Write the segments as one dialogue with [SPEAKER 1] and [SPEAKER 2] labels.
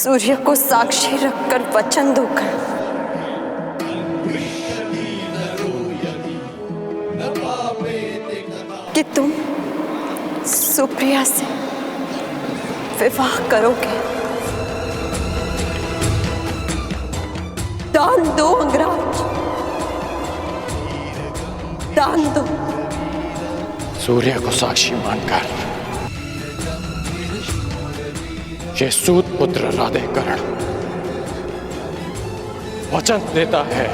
[SPEAKER 1] सूर्य को साक्षी रखकर वचन दूंगा कि तुम सुप्रिया से विवाह करोगे। दान दो अंगराज, दान दो।
[SPEAKER 2] सूर्य को साक्षी मानकर ये सूत पुत्र राधेकरण वचन देता है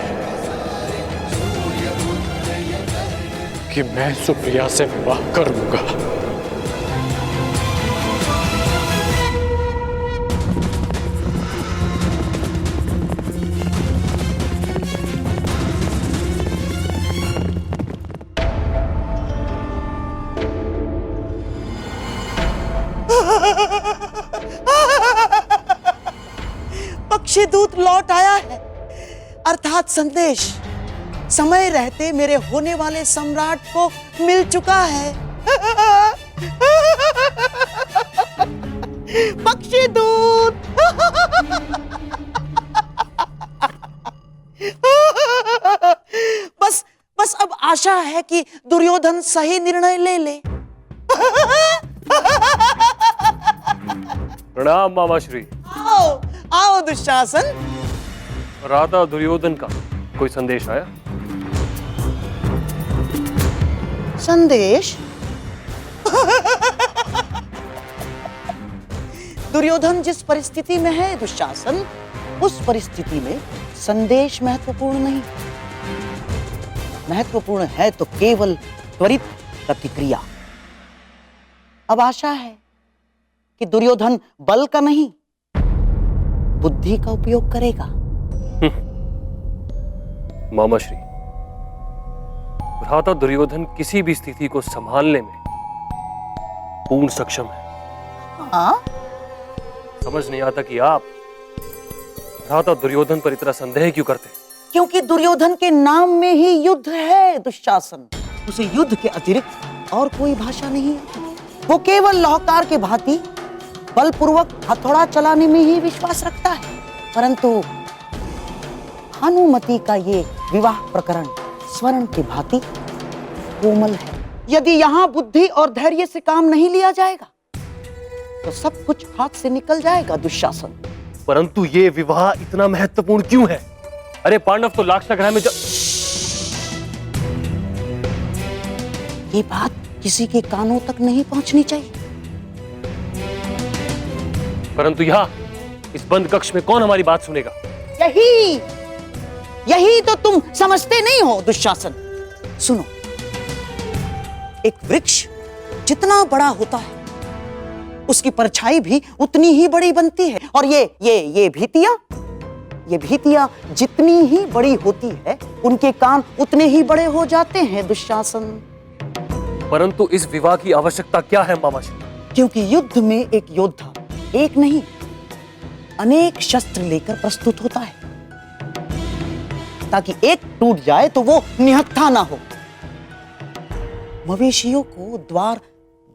[SPEAKER 2] कि मैं सुप्रिया से विवाह करूंगा।
[SPEAKER 3] पक्षीदूत लौट आया है, अर्थात संदेश समय रहते मेरे होने वाले सम्राट को मिल चुका है। पक्षीदूत बस अब आशा है कि दुर्योधन सही निर्णय ले ले।
[SPEAKER 4] प्रणाम मामाश्री।
[SPEAKER 3] आओ आओ दुशासन।
[SPEAKER 4] राधा दुर्योधन का कोई संदेश आया?
[SPEAKER 3] संदेश? दुर्योधन जिस परिस्थिति में है दुशासन, उस परिस्थिति में संदेश महत्वपूर्ण नहीं। महत्वपूर्ण है तो केवल त्वरित प्रतिक्रिया। अब आशा है कि दुर्योधन बल का नहीं, बुद्धि का उपयोग करेगा।
[SPEAKER 4] मामाश्री, भ्राता दुर्योधन किसी भी स्थिति को संभालने में पूर्ण सक्षम है।
[SPEAKER 3] हाँ?
[SPEAKER 4] समझ नहीं आता कि आप भ्राता दुर्योधन पर इतना संदेह क्यों करते हैं?
[SPEAKER 3] क्योंकि दुर्योधन के नाम में ही युद्ध है दुशासन। उसे युद्ध के अतिरिक्त और कोई भाषा नहीं है। वो केवल लाहौकार के भांति बलपूर्वक हथौड़ा चलाने में ही विश्वास रखता है। परंतु भानुमति का ये विवाह प्रकरण स्वर्ण के भांति कोमल है। यदि यहाँ बुद्धि और धैर्य से काम नहीं लिया जाएगा तो सब कुछ हाथ से निकल जाएगा दुशासन।
[SPEAKER 4] परंतु ये विवाह इतना महत्वपूर्ण क्यों है? अरे पांडव तो लाक्षागृह में
[SPEAKER 3] ये बात किसी के कानों तक नहीं पहुंचनी चाहिए।
[SPEAKER 4] परंतु यहाँ इस बंद कक्ष में कौन हमारी बात सुनेगा?
[SPEAKER 3] यही तो तुम समझते नहीं हो दुशासन। सुनो, एक वृक्ष जितना बड़ा होता है उसकी परछाई भी उतनी ही बड़ी बनती है। और ये भीतियां जितनी ही बड़ी होती है उनके कान उतने ही बड़े हो जाते हैं दुशासन।
[SPEAKER 4] परंतु इस विवाह की आवश्यकता क्या है मामाश्री?
[SPEAKER 3] क्योंकि युद्ध में एक योद्धा एक नहीं अनेक शस्त्र लेकर प्रस्तुत होता है, ताकि एक टूट जाए तो वो निहत्था ना हो। मवेशियों को द्वार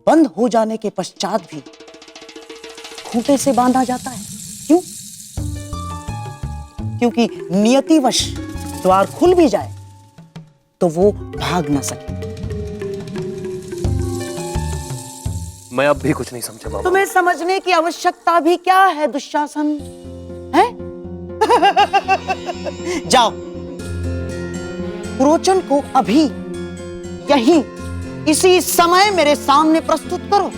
[SPEAKER 3] बंद हो जाने के पश्चात भी खूंटे से बांधा जाता है। क्यों? क्योंकि नियतिवश द्वार खुल भी जाए तो वो भाग ना सके।
[SPEAKER 4] मैं अब भी कुछ नहीं समझा मामा।
[SPEAKER 3] तुम्हें समझने की आवश्यकता भी क्या है दुशासन? है? जाओ, पुरोचन को अभी यहीं इसी समय मेरे सामने प्रस्तुत करो।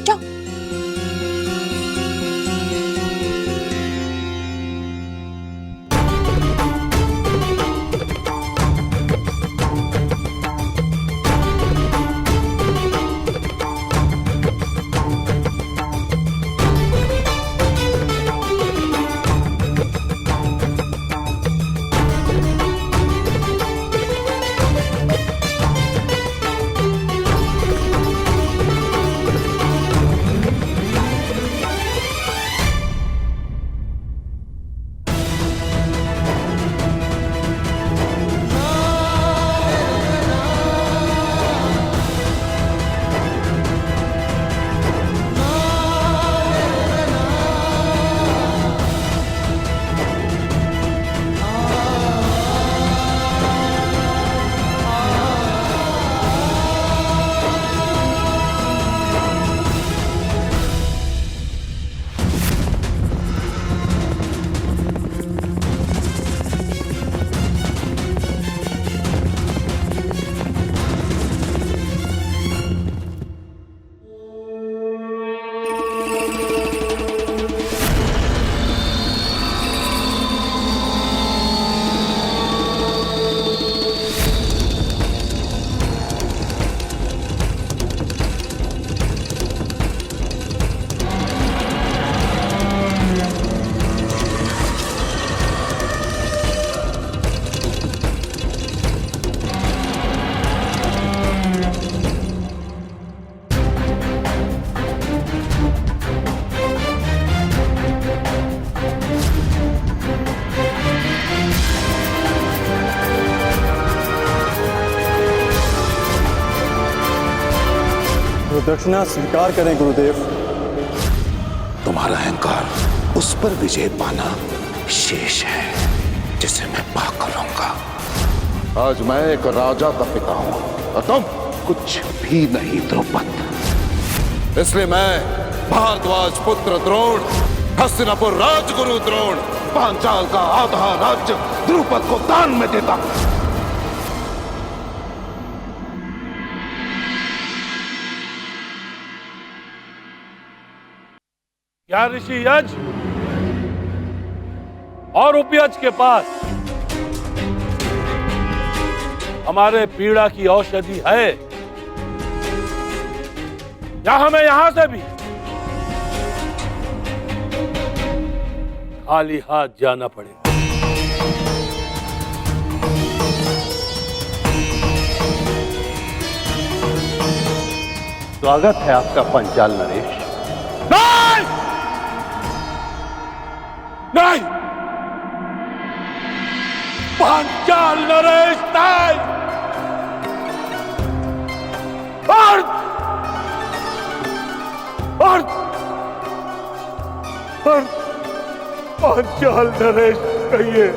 [SPEAKER 3] जाओ।
[SPEAKER 5] दक्षिणा स्वीकार करें गुरुदेव।
[SPEAKER 6] तुम्हारा अहंकार, उस पर विजय पाना शेष है जिसे मैं पा करूंगा। आज मैं एक राजा का पिता हूं और तुम कुछ भी नहीं द्रौपद। इसलिए मैं भारद्वाज पुत्र द्रोण, हस्तिनापुर राजगुरु द्रोण, पांचाल का आधा राज्य द्रुपद को दान में देता हूं।
[SPEAKER 7] क्या ऋषि यज और उपयज के पास हमारे पीड़ा की औषधि है, या हमें यहां से भी खाली हाथ जाना पड़ेगा?
[SPEAKER 8] स्वागत है आपका पंचाल नरेश।
[SPEAKER 7] नहीं नहीं, पांचाल नरेश नहीं। और पांचाल नरेश कहिए।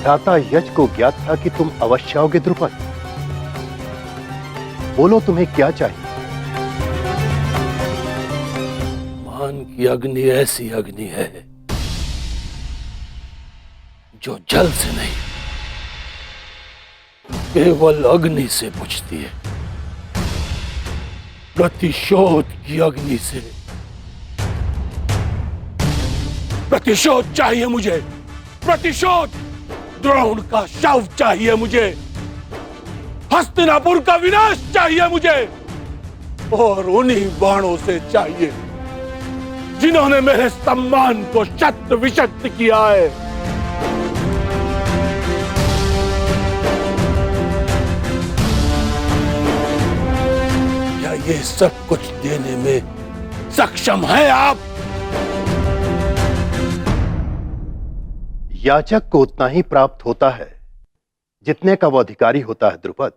[SPEAKER 8] भ्राता यज को ज्ञात था कि तुम अवश्य आओगे द्रुपद। बोलो तुम्हें क्या चाहिए?
[SPEAKER 7] मान की अग्नि ऐसी अग्नि है जो जल से नहीं, केवल अग्नि से बुझती है। प्रतिशोध की अग्नि से। प्रतिशोध चाहिए मुझे, प्रतिशोध। द्रोण का शव चाहिए मुझे, हस्तिनापुर का विनाश चाहिए मुझे, और उन्हीं बाणों से चाहिए जिन्होंने मेरे सम्मान को शत विशत किया है। क्या ये सब कुछ देने में सक्षम है आप?
[SPEAKER 8] याचक को उतना ही प्राप्त होता है जितने का वो अधिकारी होता है द्रुपद,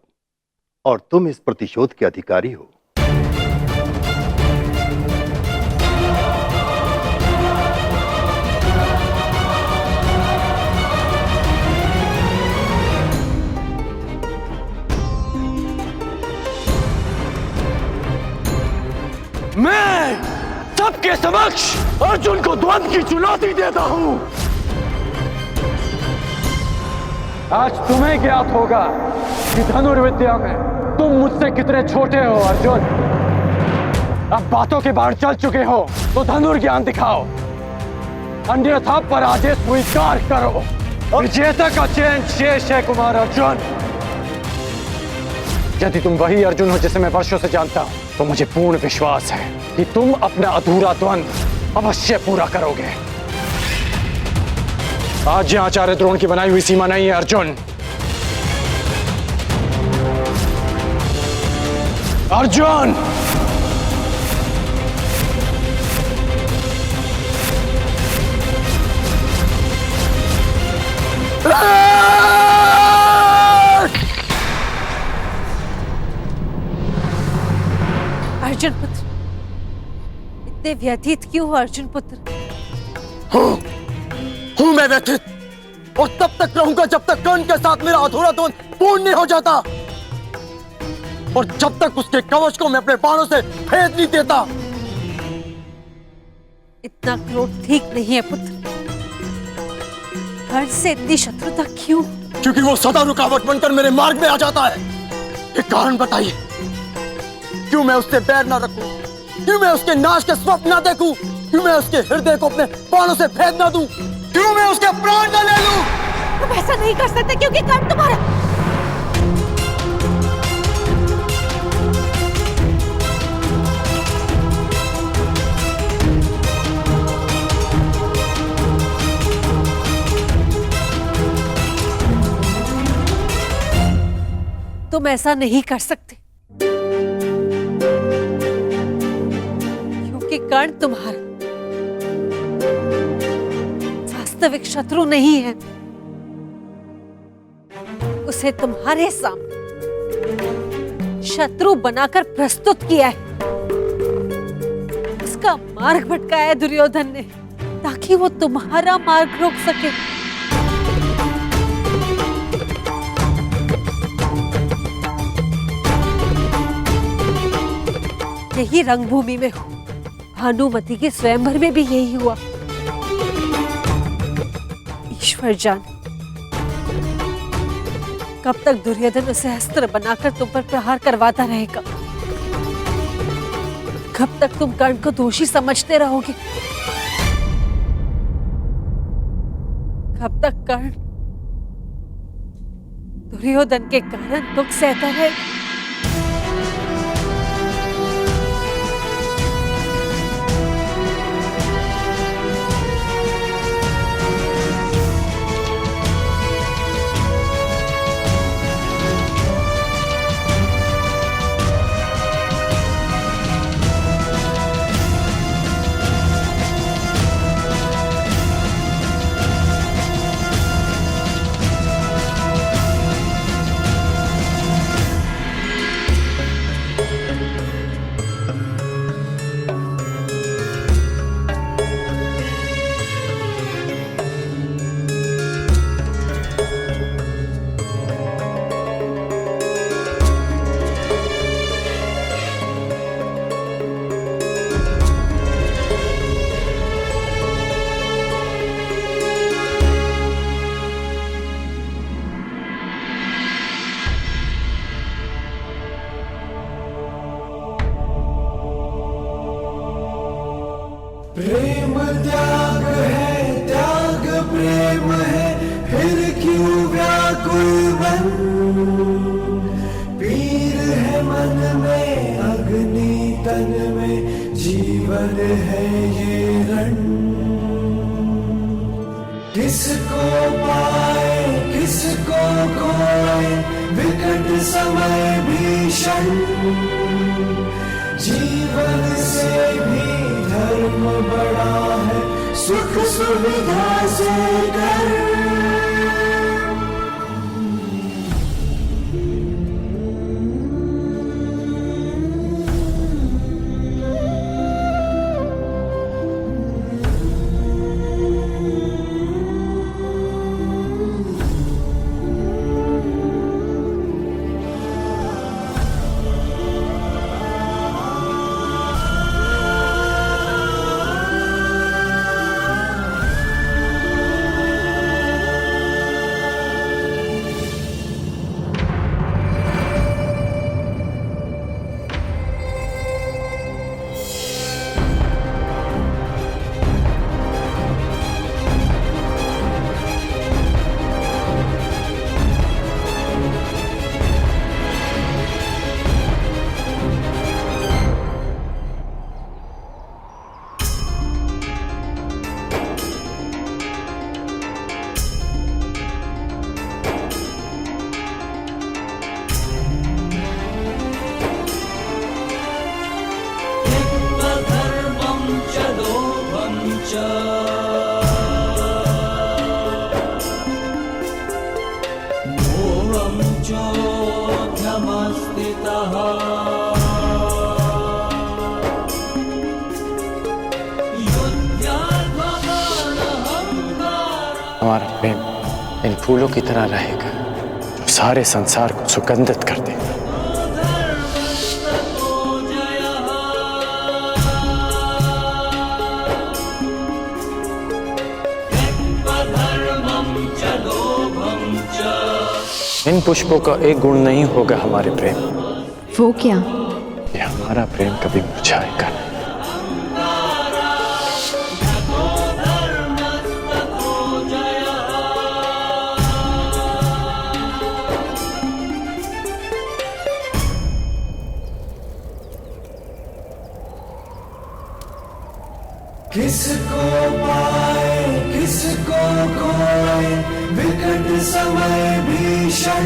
[SPEAKER 8] और तुम इस प्रतिशोध के अधिकारी हो।
[SPEAKER 4] मैं सबके समक्ष अर्जुन को द्वंद्व की चुनौती देता हूं।
[SPEAKER 2] आज तुम्हें ज्ञात होगा कि धनुर्विद्या में तुम मुझसे कितने छोटे हो अर्जुन। अब बातों के बाहर चल चुके हो तो धनुर्ज्ञान दिखाओ, अन्यथा पराजय स्वीकार करो। विजेता का चयन शेष है कुमार अर्जुन। यदि तुम वही अर्जुन हो जिसे मैं वर्षों से जानता हूं, तो मुझे पूर्ण विश्वास है कि तुम अपना अधूरा द्वंद्व अवश्य पूरा करोगे। आज यह आचार्य द्रोण की बनाई हुई सीमा नहीं है अर्जुन। अर्जुन,
[SPEAKER 1] अर्जुन पुत्र, इतने व्यथित क्यों हो अर्जुन पुत्र?
[SPEAKER 4] हूं मैं व्यथित, और तब तक रहूंगा जब तक कर्ण के साथ मेरा अधूरा द्वंद्व पूर्ण नहीं हो जाता, और जब तक उसके कवच को मैं अपने बाणों से भेद नहीं देता।
[SPEAKER 1] इतना क्रोध ठीक नहीं है पुत्र। कर्ण से इतनी शत्रुता क्यों?
[SPEAKER 4] क्योंकि वो सदा रुकावट बनकर मेरे मार्ग में आ जाता है। एक कारण बताइए, क्यों मैं उससे बैर ना रखूं? क्यों मैं उसके नाश के स्वप्न ना देखूं? क्यों मैं उसके हृदय को अपने बाणों से भेद ना दूं? क्यों मैं उसके प्राण न ले लूं?
[SPEAKER 1] तुम ऐसा नहीं कर सकते क्योंकि कर्ण तुम्हारा। तुम ऐसा नहीं कर सकते क्योंकि कर्ण तुम्हारा वास्तविक शत्रु नहीं है, उसे तुम्हारे सामने शत्रु बनाकर प्रस्तुत किया है। उसका मार्ग भटकाया दुर्योधन ने ताकि वो तुम्हारा मार्ग रोक सके। यही रंगभूमि में हो, भानुमति के स्वयंवर में भी यही हुआ। ईश्वर जाने कब तक दुर्योधन उसे अस्त्र बनाकर तुम पर प्रहार करवाता रहेगा, कब तक तुम कर्ण को दोषी समझते रहोगे, कब तक कर्ण दुर्योधन के कारण दुख सहता रहेगा।
[SPEAKER 9] प्रेम त्याग है, त्याग प्रेम है, फिर क्यों व्याकुल मन। पीर है मन में, अग्नि तन में, जीवन है ये रण। किसको पाए किसको खोए, विकट समय भीषण। जीवन से भी धर्म बड़ा है, सुख सुविधा से कर।
[SPEAKER 2] हमारा प्रेम इन फूलों की तरह रहेगा जो सारे संसार को सुगंधित कर देगा। इन पुष्पों का एक गुण नहीं होगा हमारे प्रेम।
[SPEAKER 10] वो क्या?
[SPEAKER 2] ये हमारा प्रेम कभी मुरझाएगा नहीं।
[SPEAKER 9] किसको पाए किसको खोए, विकट समय भीषण।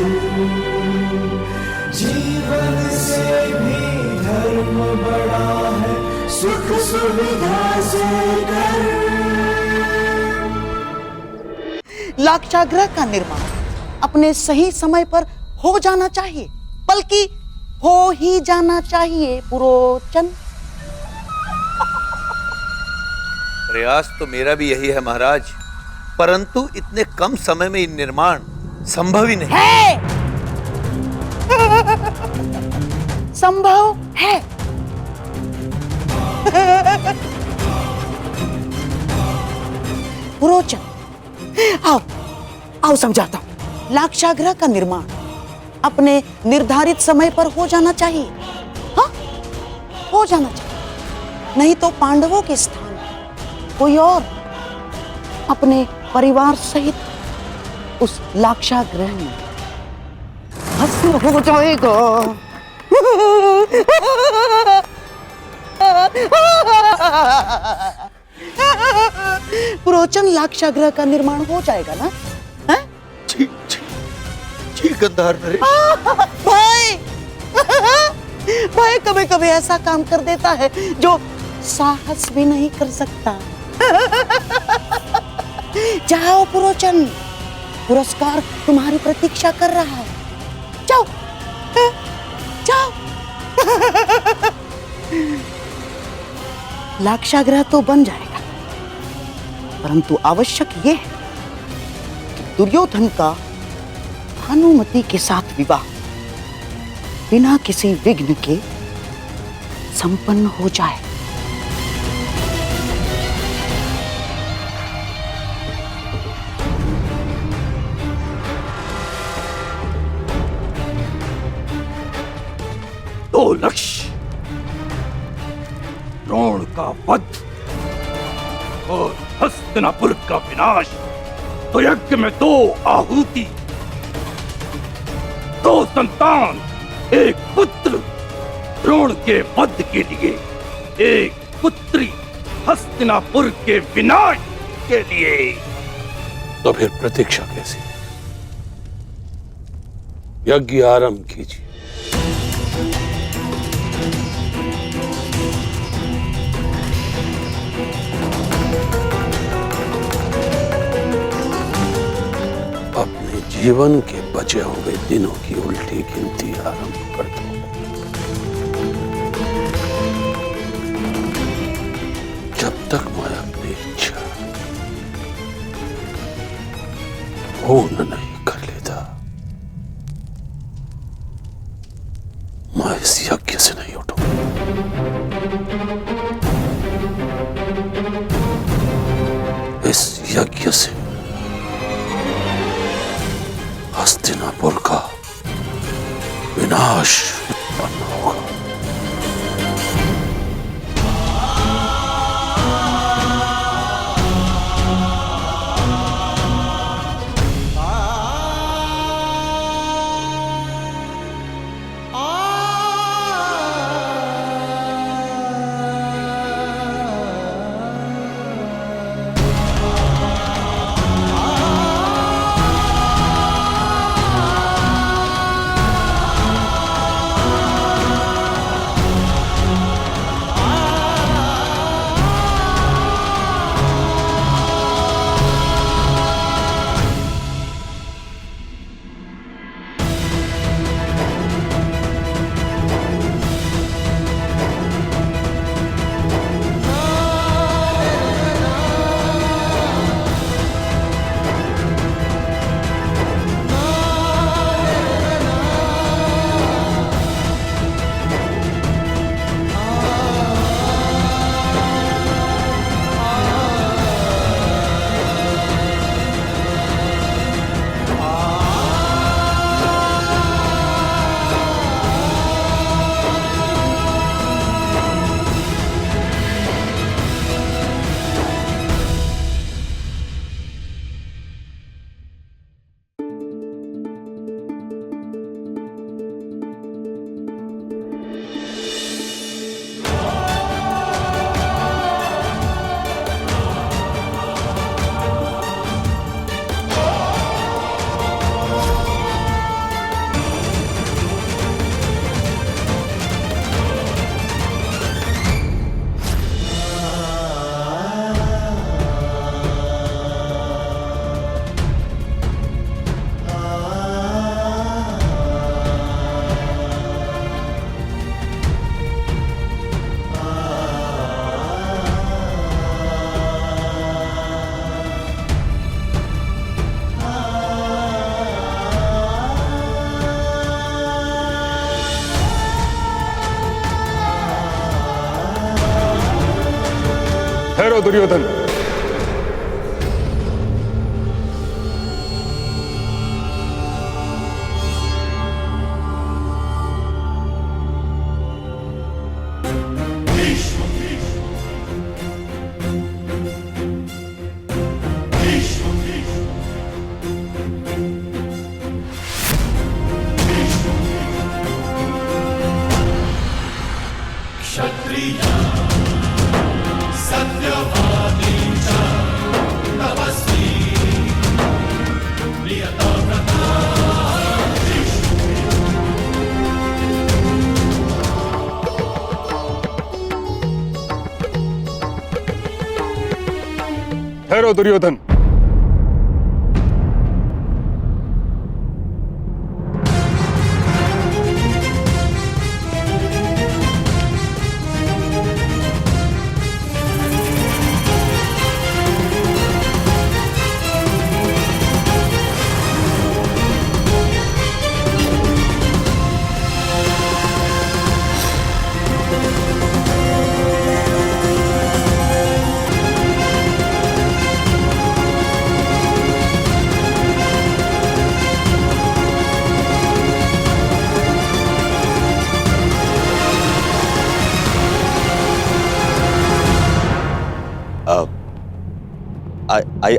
[SPEAKER 9] जीवन से भी धर्म बड़ा है, सुख सुविधा से कर।
[SPEAKER 3] लाक्षागृह का निर्माण अपने सही समय पर हो जाना चाहिए, बल्कि हो ही जाना चाहिए पुरोचन।
[SPEAKER 10] प्रयास तो मेरा भी यही है महाराज, परंतु इतने कम समय में निर्माण संभव ही नहीं
[SPEAKER 3] है। संभव है। पुरोचन, आओ आओ समझाता हूं। लाक्षागृह का निर्माण अपने निर्धारित समय पर हो जाना चाहिए। हाँ, हो जाना चाहिए, नहीं तो पांडवों के स्थान कोई और अपने परिवार सहित उस लाक्षागृह में भस्म हो जाएगा। पुरोचन, लाक्षागृह का निर्माण हो जाएगा ना? हैं?
[SPEAKER 10] जी गंधार नरेश।
[SPEAKER 3] भाई भाई कभी कभी ऐसा काम कर देता है जो साहस भी नहीं कर सकता। जाओ पुरोचन, पुरस्कार तुम्हारी प्रतीक्षा कर रहा है। जाओ जाओ। लाक्षागृह तो बन जाएगा, परंतु आवश्यक यह है कि दुर्योधन का भानुमति के साथ विवाह बिना किसी विघ्न के संपन्न हो जाए।
[SPEAKER 7] दो लक्ष्य, द्रोण का वध और हस्तिनापुर का विनाश। तो यज्ञ में 2 आहुति, 2 संतान, 1 पुत्र द्रोण के वध के लिए, 1 पुत्री हस्तिनापुर के विनाश के लिए। तो फिर प्रतीक्षा कैसी? यज्ञ आरंभ कीजिए। अपने जीवन के बचे हुए दिनों की उल्टी गिनती आरंभ कर दो। जब तक मैं अपनी इच्छा पूर्ण नहीं कर लेता, मैं इस यज्ञ से नहीं उठूंगा। इस यज्ञ से हस्तिनापुर का विनाश उत्पन्न होगा।
[SPEAKER 5] ठहरो दुर्योधन। ठहरो दुर्योधन।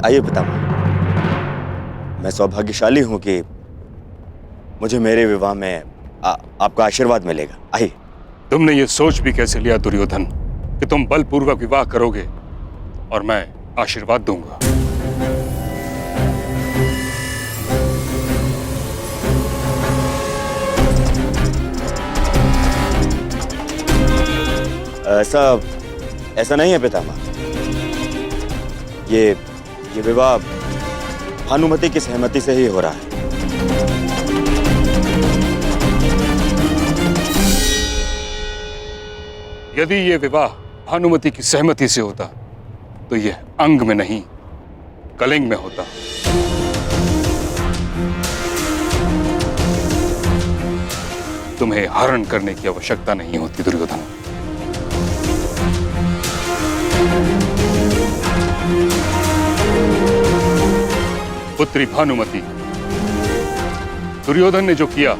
[SPEAKER 4] आइए पितामह, मैं सौभाग्यशाली हूं कि मुझे मेरे विवाह में आपका आशीर्वाद मिलेगा। आइए।
[SPEAKER 5] तुमने ये सोच भी कैसे लिया दुर्योधन कि तुम बलपूर्वक विवाह करोगे और मैं आशीर्वाद दूंगा?
[SPEAKER 4] ऐसा नहीं है पितामह। ये विवाह भानुमति की सहमति से ही हो रहा है।
[SPEAKER 5] यदि ये विवाह भानुमति की सहमति से होता तो यह अंग में नहीं कलिंग में होता। तुम्हें हरण करने की आवश्यकता नहीं होती दुर्योधन। पुत्री भानुमति, दुर्योधन ने जो किया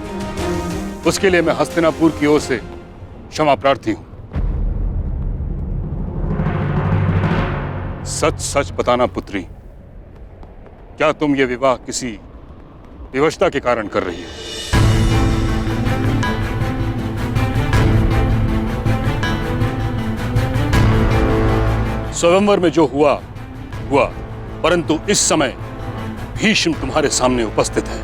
[SPEAKER 5] उसके लिए मैं हस्तिनापुर की ओर से क्षमा प्रार्थी हूं। सच सच बताना पुत्री, क्या तुम ये विवाह किसी विवशता के कारण कर रही हो? स्वयंवर में जो हुआ हुआ, परंतु इस समय भीष्म तुम्हारे सामने उपस्थित है।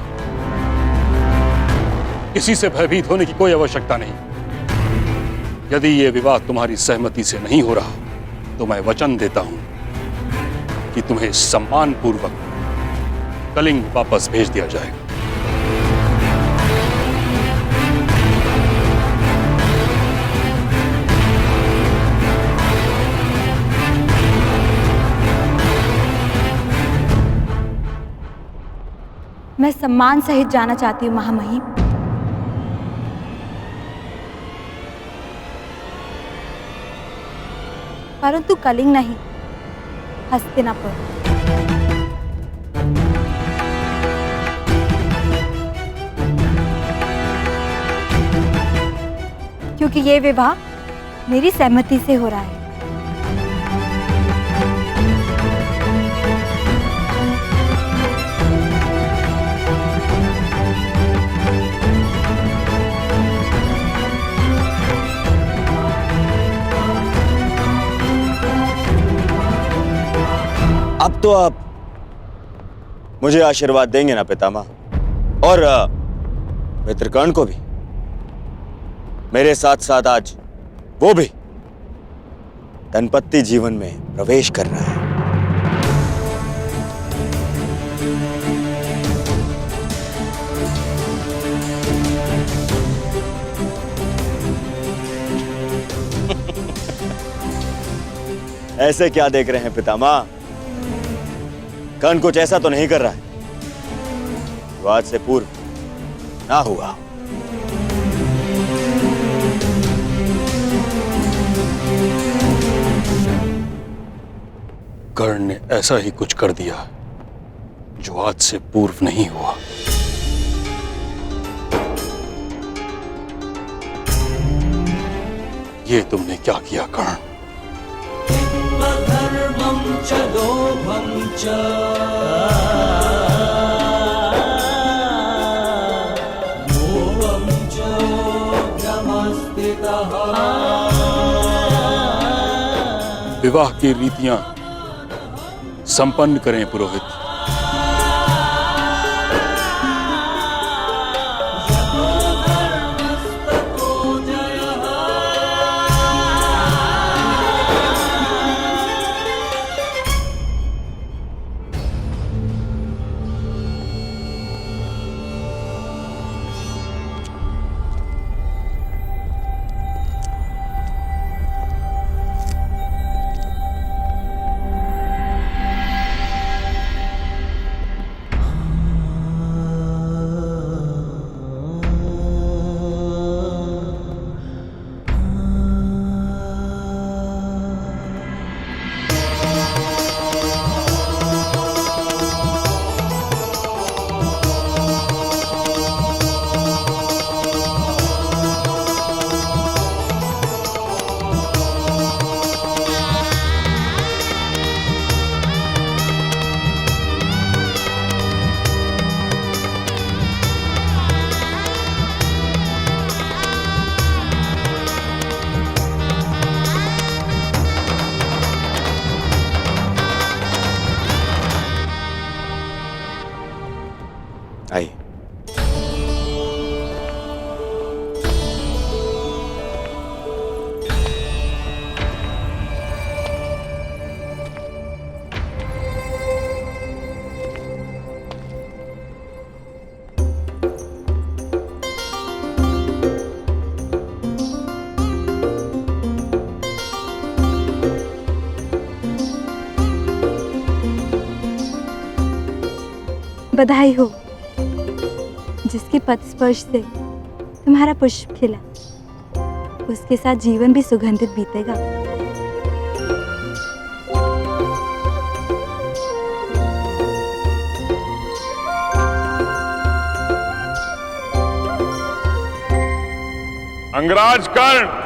[SPEAKER 5] किसी से भयभीत होने की कोई आवश्यकता नहीं। यदि यह विवाह तुम्हारी सहमति से नहीं हो रहा तो मैं वचन देता हूं कि तुम्हें सम्मानपूर्वक कलिंग वापस भेज दिया जाएगा।
[SPEAKER 11] मैं सम्मान सहित जाना चाहती हूँ महामहिम। परंतु कलिंग नहीं, हस्तिनापुर। क्योंकि ये विवाह मेरी सहमति से हो रहा है।
[SPEAKER 4] अब तो आप मुझे आशीर्वाद देंगे ना पितामह, और मित्रकर्ण को भी। मेरे साथ साथ आज वो भी दंपत्ति जीवन में प्रवेश कर रहा है। ऐसे क्या देख रहे हैं पितामह? कर्ण कुछ ऐसा तो नहीं कर रहा है जो आज से पूर्व ना हुआ।
[SPEAKER 5] कर्ण ने ऐसा ही कुछ कर दिया जो आज से पूर्व नहीं हुआ। ये तुमने क्या किया कर्ण?
[SPEAKER 9] अधर्मं च लोभं च मोहं च भ्रमस्थितः।
[SPEAKER 5] विवाह की रीतियां संपन्न करें पुरोहित।
[SPEAKER 4] आइए।
[SPEAKER 11] बधाई हो, जिसके पद स्पर्श से तुम्हारा पुष्प खिला, उसके साथ जीवन भी सुगंधित बीतेगा।
[SPEAKER 12] अंगराज कर्ण,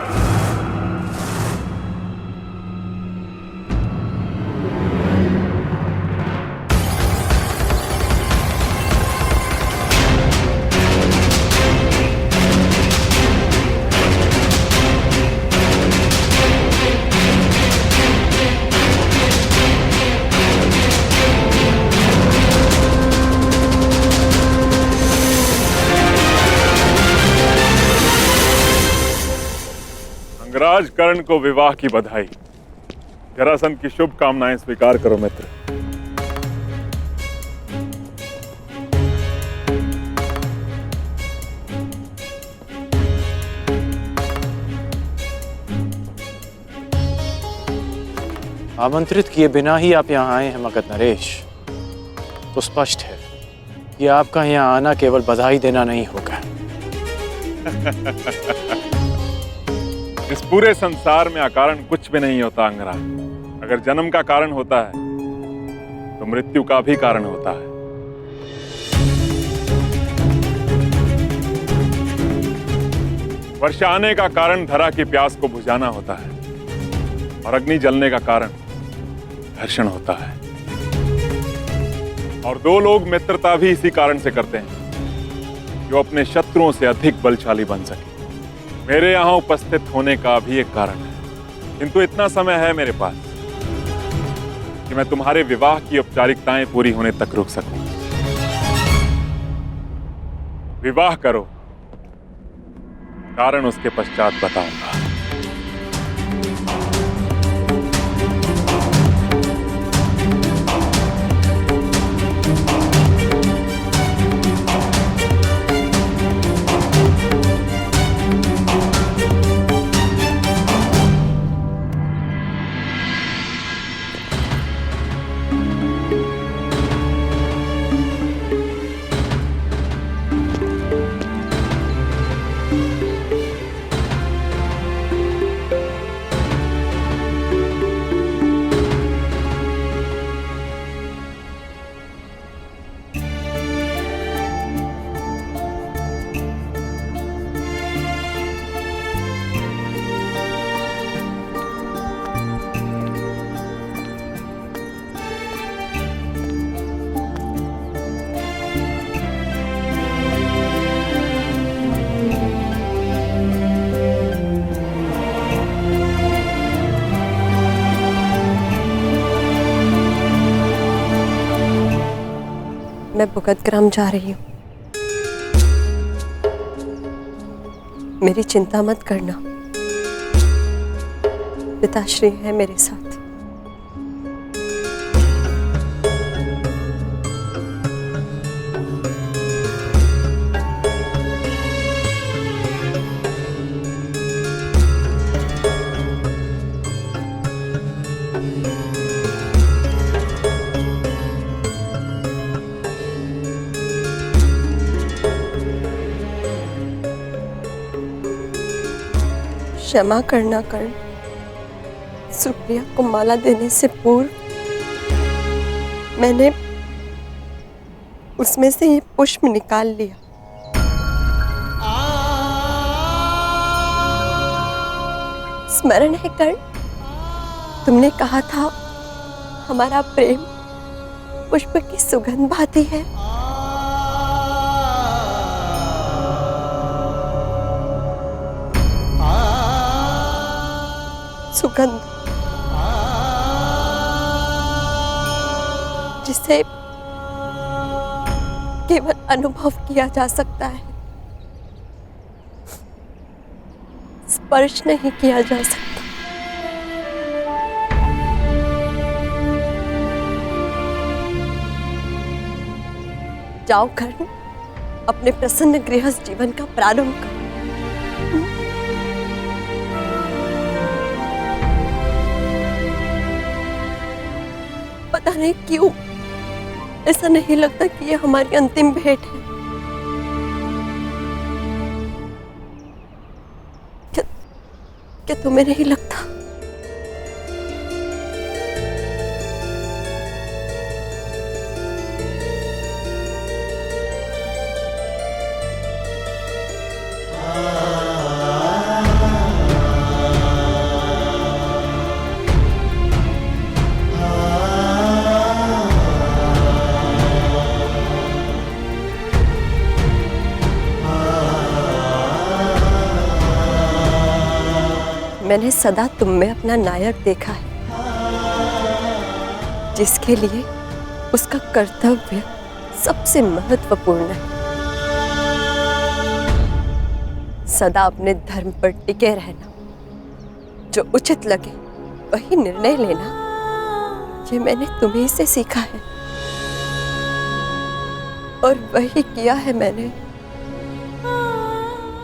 [SPEAKER 12] अंगराज कर्ण को विवाह की बधाई। जरासंध की शुभकामनाएं स्वीकार करो मित्र।
[SPEAKER 13] आमंत्रित किए बिना ही आप यहाँ आए हैं मगध नरेश, तो स्पष्ट है कि आपका यहाँ आना केवल बधाई देना नहीं होगा।
[SPEAKER 12] इस पूरे संसार में अकारण कुछ भी नहीं होता अंगराज। अगर जन्म का कारण होता है तो मृत्यु का भी कारण होता है। वर्षा आने का कारण धरा की प्यास को बुझाना होता है और अग्नि जलने का कारण घर्षण होता है। और दो लोग मित्रता भी इसी कारण से करते हैं, जो अपने शत्रुओं से अधिक बलशाली बन सके। मेरे यहां उपस्थित होने का भी एक कारण है, किंतु इतना समय है मेरे पास कि मैं तुम्हारे विवाह की औपचारिकताएं पूरी होने तक रुक सकूं। विवाह करो, कारण उसके पश्चात बताऊंगा।
[SPEAKER 14] मैं भुगतग्राम जा रही हूँ। मेरी चिंता मत करना, पिताश्री है मेरे साथ। क्षमा करना कर्ण, सुप्रिया को माला देने से पूर्व मैंने उसमें से ये पुष्प निकाल लिया। स्मरण है कर्ण, तुमने कहा था हमारा प्रेम पुष्प की सुगंध भाती है। सुगंध जिसे केवल अनुभव किया जा सकता है, स्पर्श नहीं किया जा सकता। जाओ कर्ण, अपने प्रसन्न गृहस्थ जीवन का प्रारंभ करो। पता नहीं क्यों ऐसा नहीं लगता कि ये हमारी अंतिम भेंट है। क्या तुम्हें नहीं लगता? मैंने सदा तुम में अपना नायक देखा है, जिसके लिए उसका कर्तव्य सबसे महत्वपूर्ण है। सदा अपने धर्म पर टिके रहना, जो उचित लगे वही निर्णय लेना, ये मैंने तुम्हीं से सीखा है और वही किया है मैंने।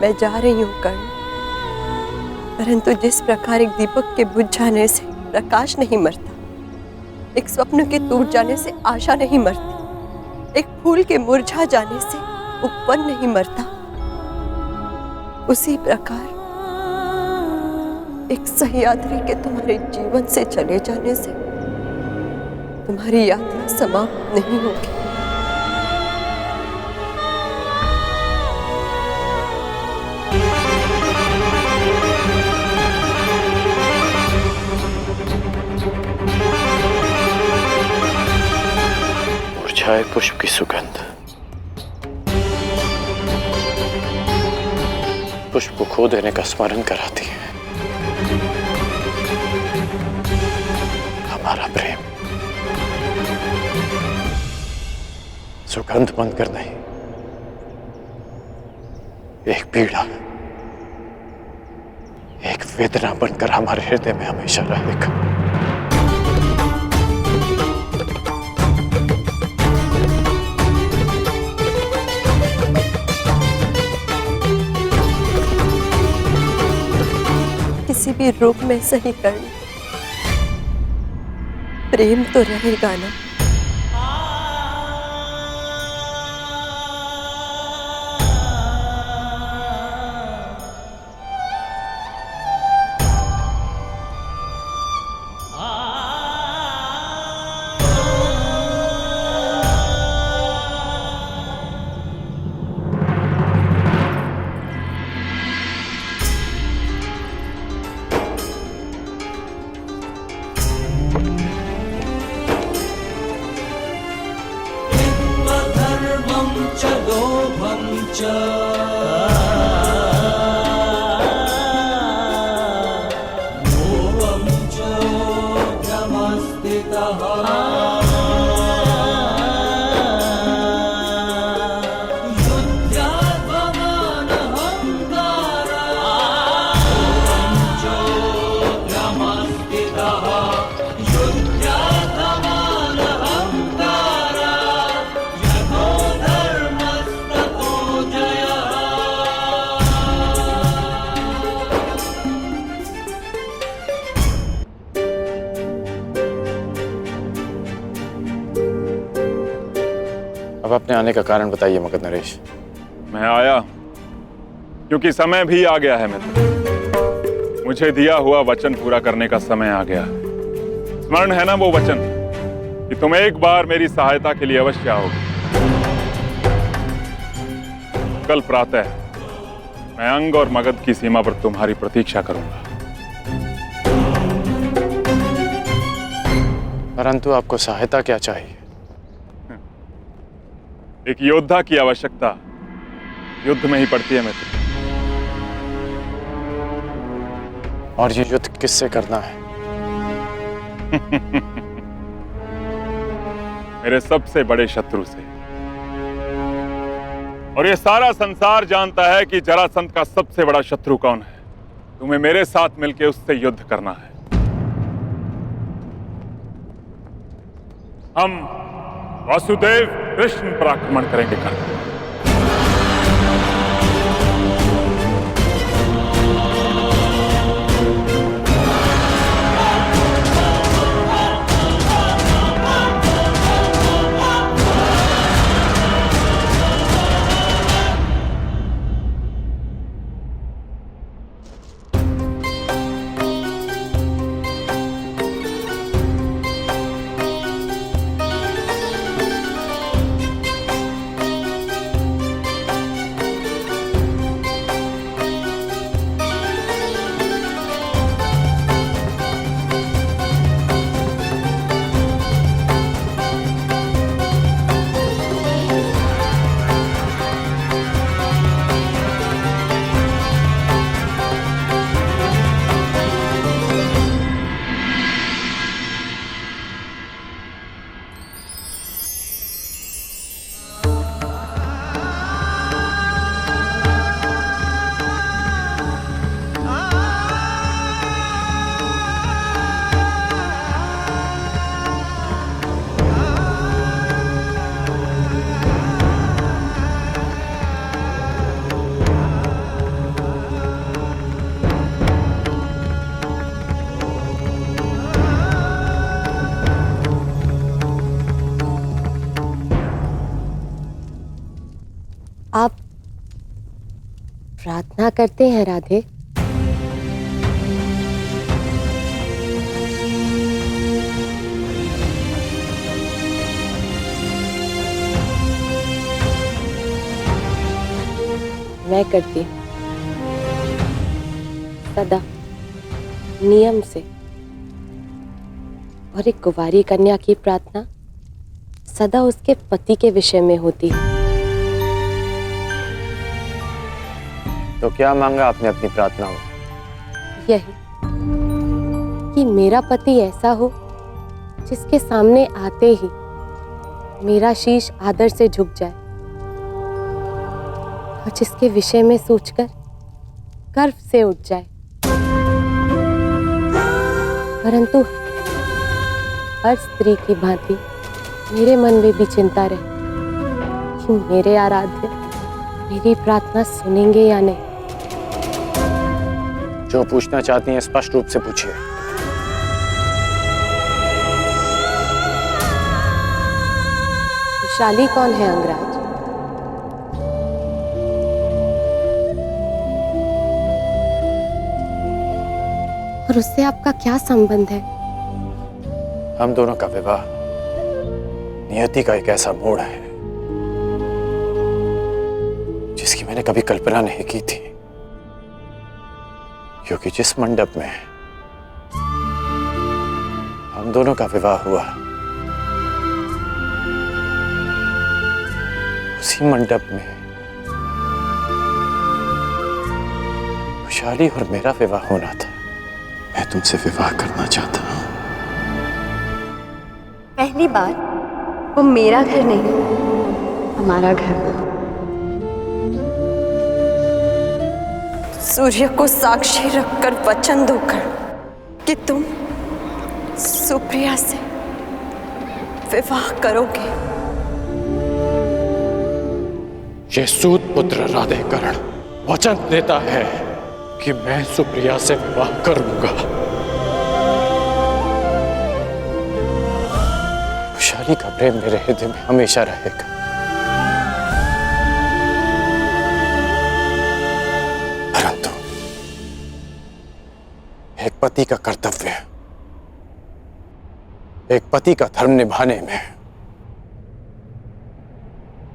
[SPEAKER 14] मैं जा रही हूँ कर्ण, परंतु जिस प्रकार एक दीपक के बुझ जाने से प्रकाश नहीं मरता, एक स्वप्न के टूट जाने से आशा नहीं मरती, एक फूल के मुरझा जाने से उपवन नहीं मरता, उसी प्रकार एक सह्याद्री के तुम्हारे जीवन से चले जाने से तुम्हारी यात्रा समाप्त नहीं होगी।
[SPEAKER 13] मुरझाए पुष्प की सुगंध पुष्प को खो देने का स्मरण कराती है। हमारा प्रेम सुगंध बनकर नहीं, एक पीड़ा, एक वेदना बनकर हमारे हृदय में हमेशा रहेगा।
[SPEAKER 14] किसी भी रूप में सही करना, प्रेम तो रहेगा ना।
[SPEAKER 13] अपने आने का कारण बताइए मगध नरेश।
[SPEAKER 12] मैं आया क्योंकि समय भी आ गया है मित्र। मुझे दिया हुआ वचन पूरा करने का समय आ गया। स्मरण है ना वो वचन कि तुम एक बार मेरी सहायता के लिए अवश्य आओगे। कल प्रातः मैं अंग और मगध की सीमा पर तुम्हारी प्रतीक्षा करूंगा।
[SPEAKER 13] परंतु आपको सहायता क्या चाहिए?
[SPEAKER 12] एक योद्धा की आवश्यकता युद्ध में ही पड़ती है मित्र।
[SPEAKER 13] और ये युद्ध किससे करना है?
[SPEAKER 12] मेरे सबसे बड़े शत्रु से। और ये सारा संसार जानता है कि जरासंध का सबसे बड़ा शत्रु कौन है। तुम्हें मेरे साथ मिलकर उससे युद्ध करना है। हम वासुदेव कृष्ण पर आक्रमण करेंगे कल।
[SPEAKER 15] आप प्रार्थना करते हैं राधे? मैं करती हूँ सदा नियम से। और एक कुंवारी कन्या की प्रार्थना सदा उसके पति के विषय में होती है।
[SPEAKER 13] तो क्या मांगा आपने अपनी प्रार्थना में?
[SPEAKER 15] यही कि मेरा पति ऐसा हो जिसके सामने आते ही मेरा शीश आदर से झुक जाए और जिसके विषय में सोचकर गर्व से उठ जाए। परंतु हर स्त्री की भांति मेरे मन में भी चिंता रहे कि मेरे आराध्य मेरी प्रार्थना सुनेंगे या नहीं।
[SPEAKER 13] जो पूछना चाहती हैं स्पष्ट रूप से पूछिए।
[SPEAKER 15] विशाली कौन है अंगराज? और उससे आपका क्या संबंध है?
[SPEAKER 13] हम दोनों का विवाह नियति का एक ऐसा मोड़ है जिसकी मैंने कभी कल्पना नहीं की थी। क्योंकि जिस मंडप में हम दोनों का विवाह हुआ उसी मंडप में विशाली और मेरा विवाह होना था। मैं तुमसे विवाह करना चाहता हूं।
[SPEAKER 11] पहली बात, वो मेरा घर नहीं, हमारा घर। सूर्य को साक्षी रखकर वचन दोकर कि तुम सुप्रिया से विवाह करोगे।
[SPEAKER 13] ये सूत पुत्र राधेकरण वचन देता है कि मैं सुप्रिया से विवाह करूंगा। विशाली का प्रेम मेरे हृदय में हमेशा रहेगा। पति का कर्तव्य है। एक पति का धर्म निभाने में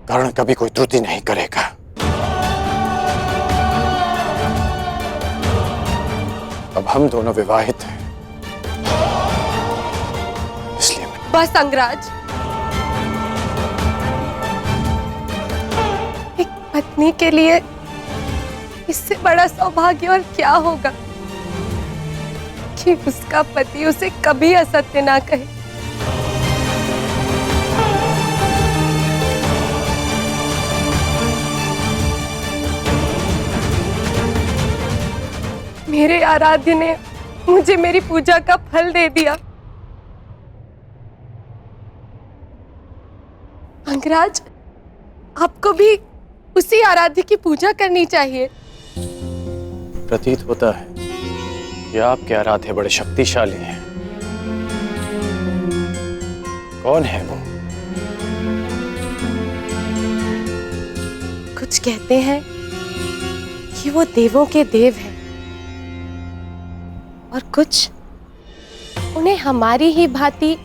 [SPEAKER 13] कर्ण कभी कोई त्रुटि नहीं करेगा। अब हम दोनों विवाहित हैं, इसलिए
[SPEAKER 14] बस अंगराज, एक पत्नी के लिए इससे बड़ा सौभाग्य और क्या होगा कि उसका पति उसे कभी असत्य ना कहे। मेरे आराध्य ने मुझे मेरी पूजा का फल दे दिया। अंगराज, आपको भी उसी आराध्य की पूजा करनी चाहिए।
[SPEAKER 13] प्रतीत होता है कि आपके आराध्य बड़े शक्तिशाली हैं। कौन है वो?
[SPEAKER 15] कुछ कहते हैं कि वो देवों के देव हैं और कुछ उन्हें हमारी ही भांति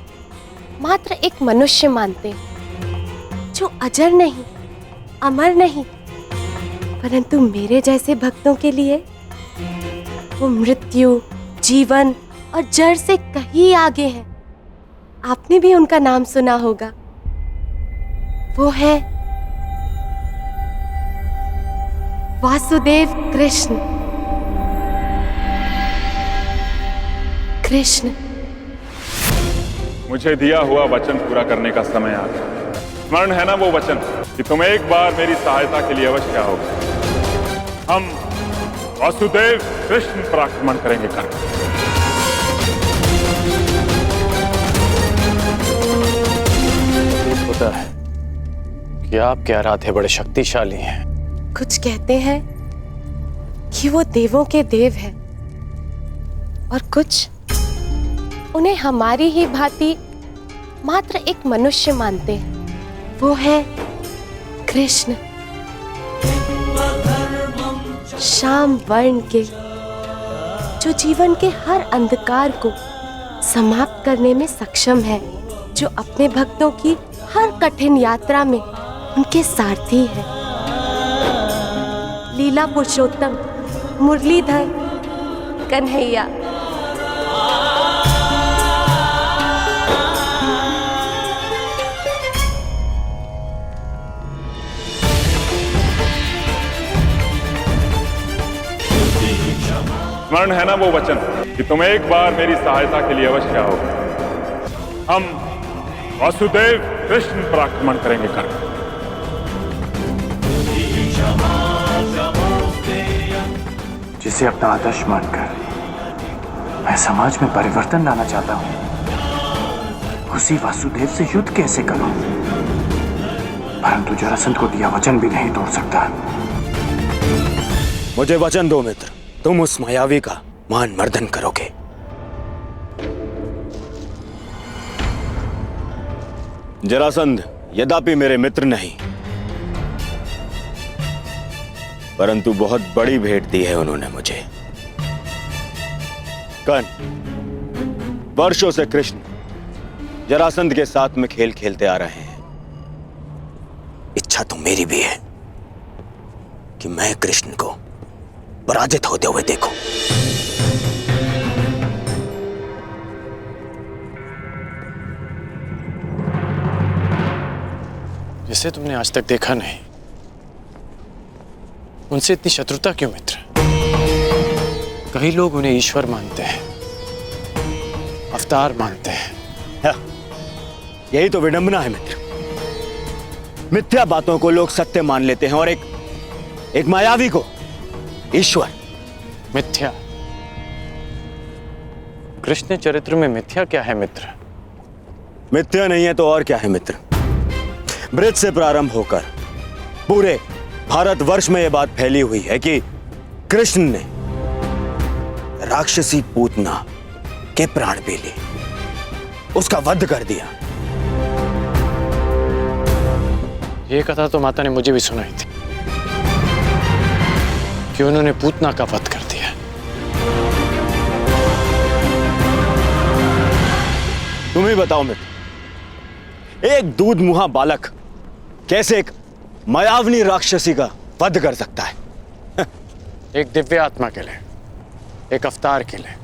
[SPEAKER 15] मात्र एक मनुष्य मानते हैं, जो अजर नहीं, अमर नहीं, परंतु मेरे जैसे भक्तों के लिए वो मृत्यु, जीवन और जड़ से कहीं आगे है। आपने भी उनका नाम सुना होगा। वो है वासुदेव कृष्ण। कृष्ण,
[SPEAKER 12] मुझे दिया हुआ वचन पूरा करने का समय आ गया। स्मरण है ना वो वचन कि तुम एक बार मेरी सहायता के लिए अवश्य आओगे। हम वासुदेव कृष्ण पर आक्रमण करेंगे।
[SPEAKER 13] होता है कि आपके आराध्य बड़े शक्तिशाली हैं।
[SPEAKER 15] कुछ कहते हैं कि वो देवों के देव हैं और कुछ उन्हें हमारी ही भांति मात्र एक मनुष्य मानते हैं। वो है कृष्ण, श्याम वर्ण के, जो जीवन के हर अंधकार को समाप्त करने में सक्षम है, जो अपने भक्तों की हर कठिन यात्रा में उनके सारथी है। लीला पुरुषोत्तम, मुरलीधर, कन्हैया।
[SPEAKER 12] स्मरण है ना वो वचन कि तुम एक बार मेरी सहायता के लिए अवश्य आओगे। हम वासुदेव कृष्ण पर आक्रमण करेंगे।
[SPEAKER 13] जिसे अपना आदर्श मानकर मैं समाज में परिवर्तन लाना चाहता हूं, उसी वासुदेव से युद्ध कैसे करूं? परंतु जरासंध को दिया वचन भी नहीं तोड़ सकता।
[SPEAKER 4] मुझे वचन दो मित्र, तुम उस मायावी का मान मर्दन करोगे। जरासंध यद्यपि मेरे मित्र नहीं, परंतु बहुत बड़ी भेंट दी है उन्होंने मुझे। कर्ण, वर्षों से कृष्ण जरासंध के साथ में खेल खेलते आ रहे हैं। इच्छा तो मेरी भी है कि मैं कृष्ण को पराजित होते हुए देखूं।
[SPEAKER 13] जिसे तुमने आज तक देखा नहीं, उनसे इतनी शत्रुता क्यों मित्र? कई लोग उन्हें ईश्वर मानते हैं, अवतार मानते हैं।
[SPEAKER 4] यही तो विडंबना है मित्र। मिथ्या बातों को लोग सत्य मान लेते हैं और एक मायावी को ईश्वर।
[SPEAKER 13] मिथ्या? कृष्ण चरित्र में मिथ्या क्या है मित्र?
[SPEAKER 4] मिथ्या नहीं है तो और क्या है मित्र? ब्रज से प्रारंभ होकर पूरे भारतवर्ष में यह बात फैली हुई है कि कृष्ण ने राक्षसी पूतना के प्राण भी लिए, उसका वध कर दिया।
[SPEAKER 13] ये कथा तो माता ने मुझे भी सुनाई थी कि उन्होंने पूतना का वध कर दिया।
[SPEAKER 4] तुम ही बताओ मित्र, एक दूध मुहा बालक कैसे एक मायावनी राक्षसी का वध कर सकता है?
[SPEAKER 13] एक दिव्य आत्मा के लिए, एक अवतार के लिए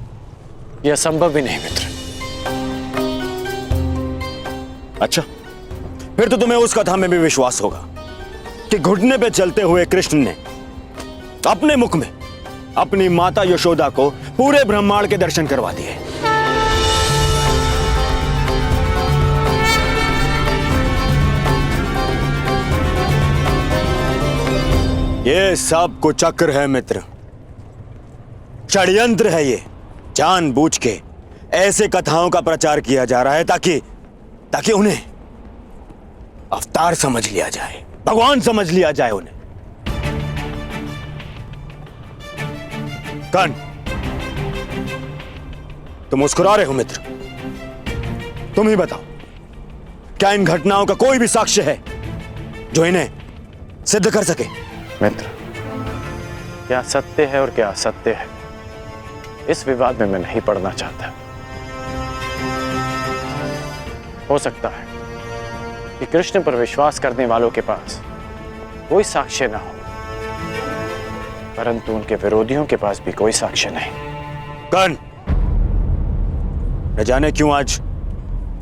[SPEAKER 13] यह संभव भी नहीं मित्र।
[SPEAKER 4] अच्छा, फिर तो तुम्हें उस कथा में भी विश्वास होगा कि घुटने पे चलते हुए कृष्ण ने अपने मुख में अपनी माता यशोदा को पूरे ब्रह्मांड के दर्शन करवा दिए। ये सब कुचक्र है मित्र, षड्यंत्र है ये। जानबूझ के ऐसे कथाओं का प्रचार किया जा रहा है ताकि उन्हें अवतार समझ लिया जाए, भगवान समझ लिया जाए उन्हें। कर्ण, तुम मुस्कुरा रहे हो मित्र, तुम ही बताओ, क्या इन घटनाओं का कोई भी साक्ष्य है जो इन्हें सिद्ध कर सके?
[SPEAKER 13] मित्र, क्या सत्य है और क्या असत्य है, इस विवाद में मैं नहीं पड़ना चाहता। हो सकता है कि कृष्ण पर विश्वास करने वालों के पास कोई साक्ष्य ना हो, परंतु उनके विरोधियों के पास भी कोई साक्ष्य नहीं।
[SPEAKER 4] कर्ण, न जाने क्यों आज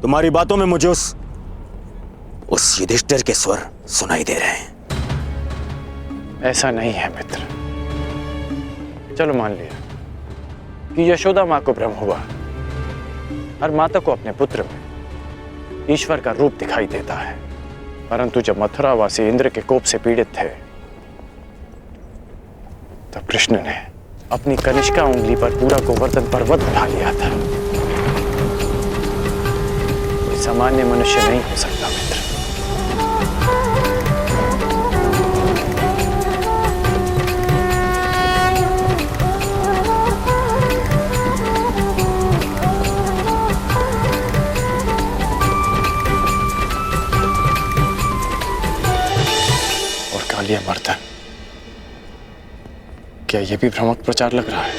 [SPEAKER 4] तुम्हारी बातों में मुझे उस युधिष्ठिर के स्वर सुनाई दे रहे हैं।
[SPEAKER 13] ऐसा नहीं है मित्र। चलो मान लिया कि यशोदा मां को भ्रम हुआ, हर माता को अपने पुत्र में ईश्वर का रूप दिखाई देता है, परंतु जब मथुरावासी इंद्र के कोप से पीड़ित थे तब कृष्ण ने अपनी कनिष्का उंगली पर पूरा गोवर्धन पर्वत उठा लिया था। कोई सामान्य मनुष्य नहीं हो सकता मित्र। कालिया मर्दन, क्या यह भी भ्रामक प्रचार लग रहा है?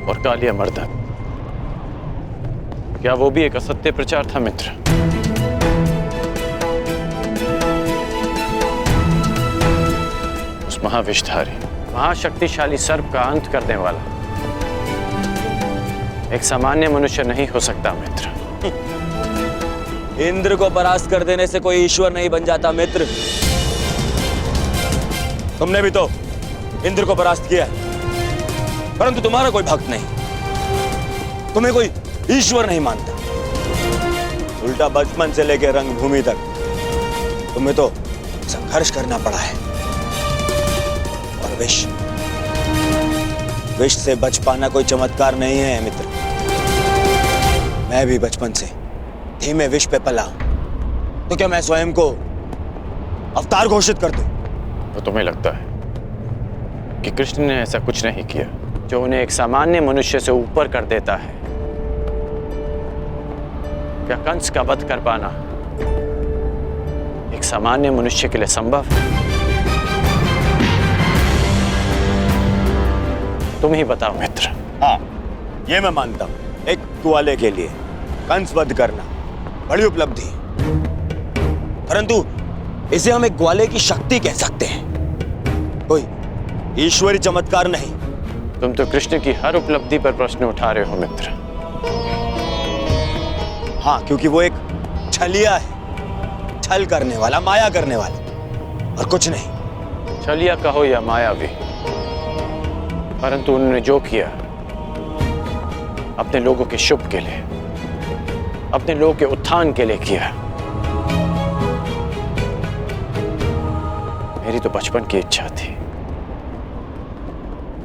[SPEAKER 13] और कालिया मर्दन, क्या वो भी एक असत्य प्रचार था मित्र? उस महाविषधारी, महाशक्तिशाली सर्प का अंत करने वाला एक सामान्य मनुष्य नहीं हो सकता मित्र।
[SPEAKER 4] इंद्र को परास्त कर देने से कोई ईश्वर नहीं बन जाता मित्र। तुमने भी तो इंद्र को परास्त किया, परंतु तुम्हारा कोई भक्त नहीं, तुम्हें कोई ईश्वर नहीं मानता। उल्टा बचपन से लेकर रंगभूमि तक तुम्हें तो संघर्ष करना पड़ा है। और विष से बच पाना कोई चमत्कार नहीं है मित्र। मैं भी बचपन से धीमे विष पे पला, तो क्या मैं स्वयं को अवतार घोषित कर दूं?
[SPEAKER 13] तो तुम्हें लगता है कि कृष्ण ने ऐसा कुछ नहीं किया जो उन्हें एक सामान्य मनुष्य से ऊपर कर देता है? क्या कंस का वध कर पाना एक सामान्य मनुष्य के लिए संभव है? तुम ही बताओ मित्र।
[SPEAKER 4] हाँ, ये मैं मानता हूं, एक ग्वाले के लिए कंस वध करना बड़ी उपलब्धि, परंतु इसे हम एक ग्वाले की शक्ति कह सकते हैं, कोई ईश्वरी चमत्कार नहीं।
[SPEAKER 13] तुम तो कृष्ण की हर उपलब्धि पर प्रश्न उठा रहे हो मित्र।
[SPEAKER 4] हाँ, क्योंकि वो एक छलिया है, छल करने वाला, माया करने वाला, और कुछ नहीं।
[SPEAKER 13] छलिया कहो या मायावी, परंतु उन्होंने जो किया अपने लोगों के शुभ के लिए, अपने लोगों के उत्थान के लिए किया। मेरी तो बचपन की इच्छा थी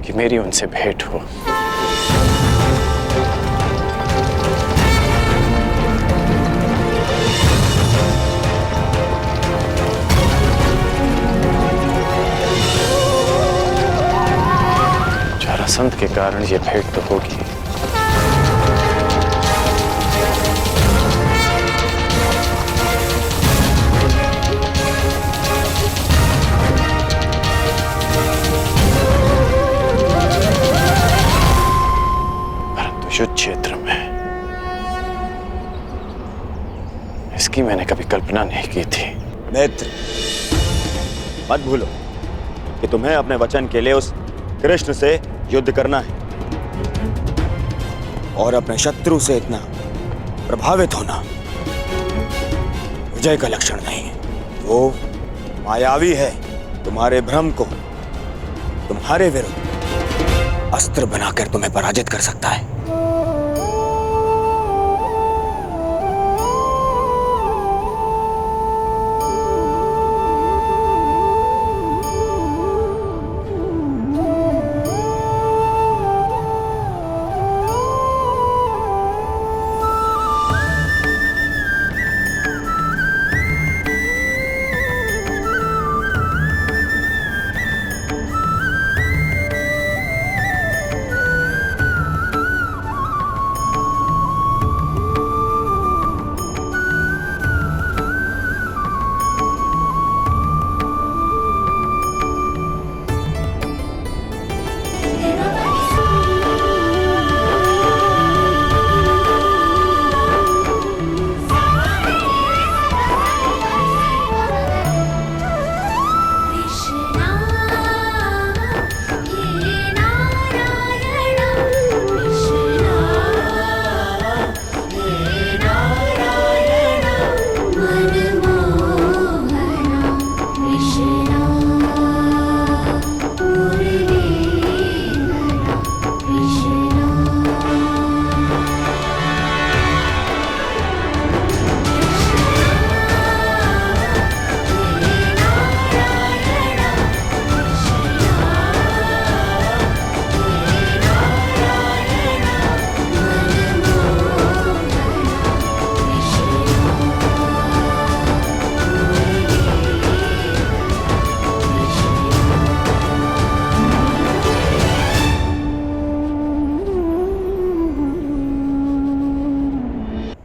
[SPEAKER 13] कि मेरी उनसे भेंट हो। जरासंध के कारण ये भेंट तो होगी। परंतु युद्ध क्षेत्र में इसकी मैंने कभी कल्पना नहीं की थी।
[SPEAKER 4] मित्र, मत भूलो कि तुम्हें अपने वचन के लिए उस कृष्ण से युद्ध करना है, और अपने शत्रु से इतना प्रभावित होना विजय का लक्षण नहीं है। वो मायावी है, तुम्हारे भ्रम को तुम्हारे विरुद्ध अस्त्र बनाकर तुम्हें पराजित कर सकता है।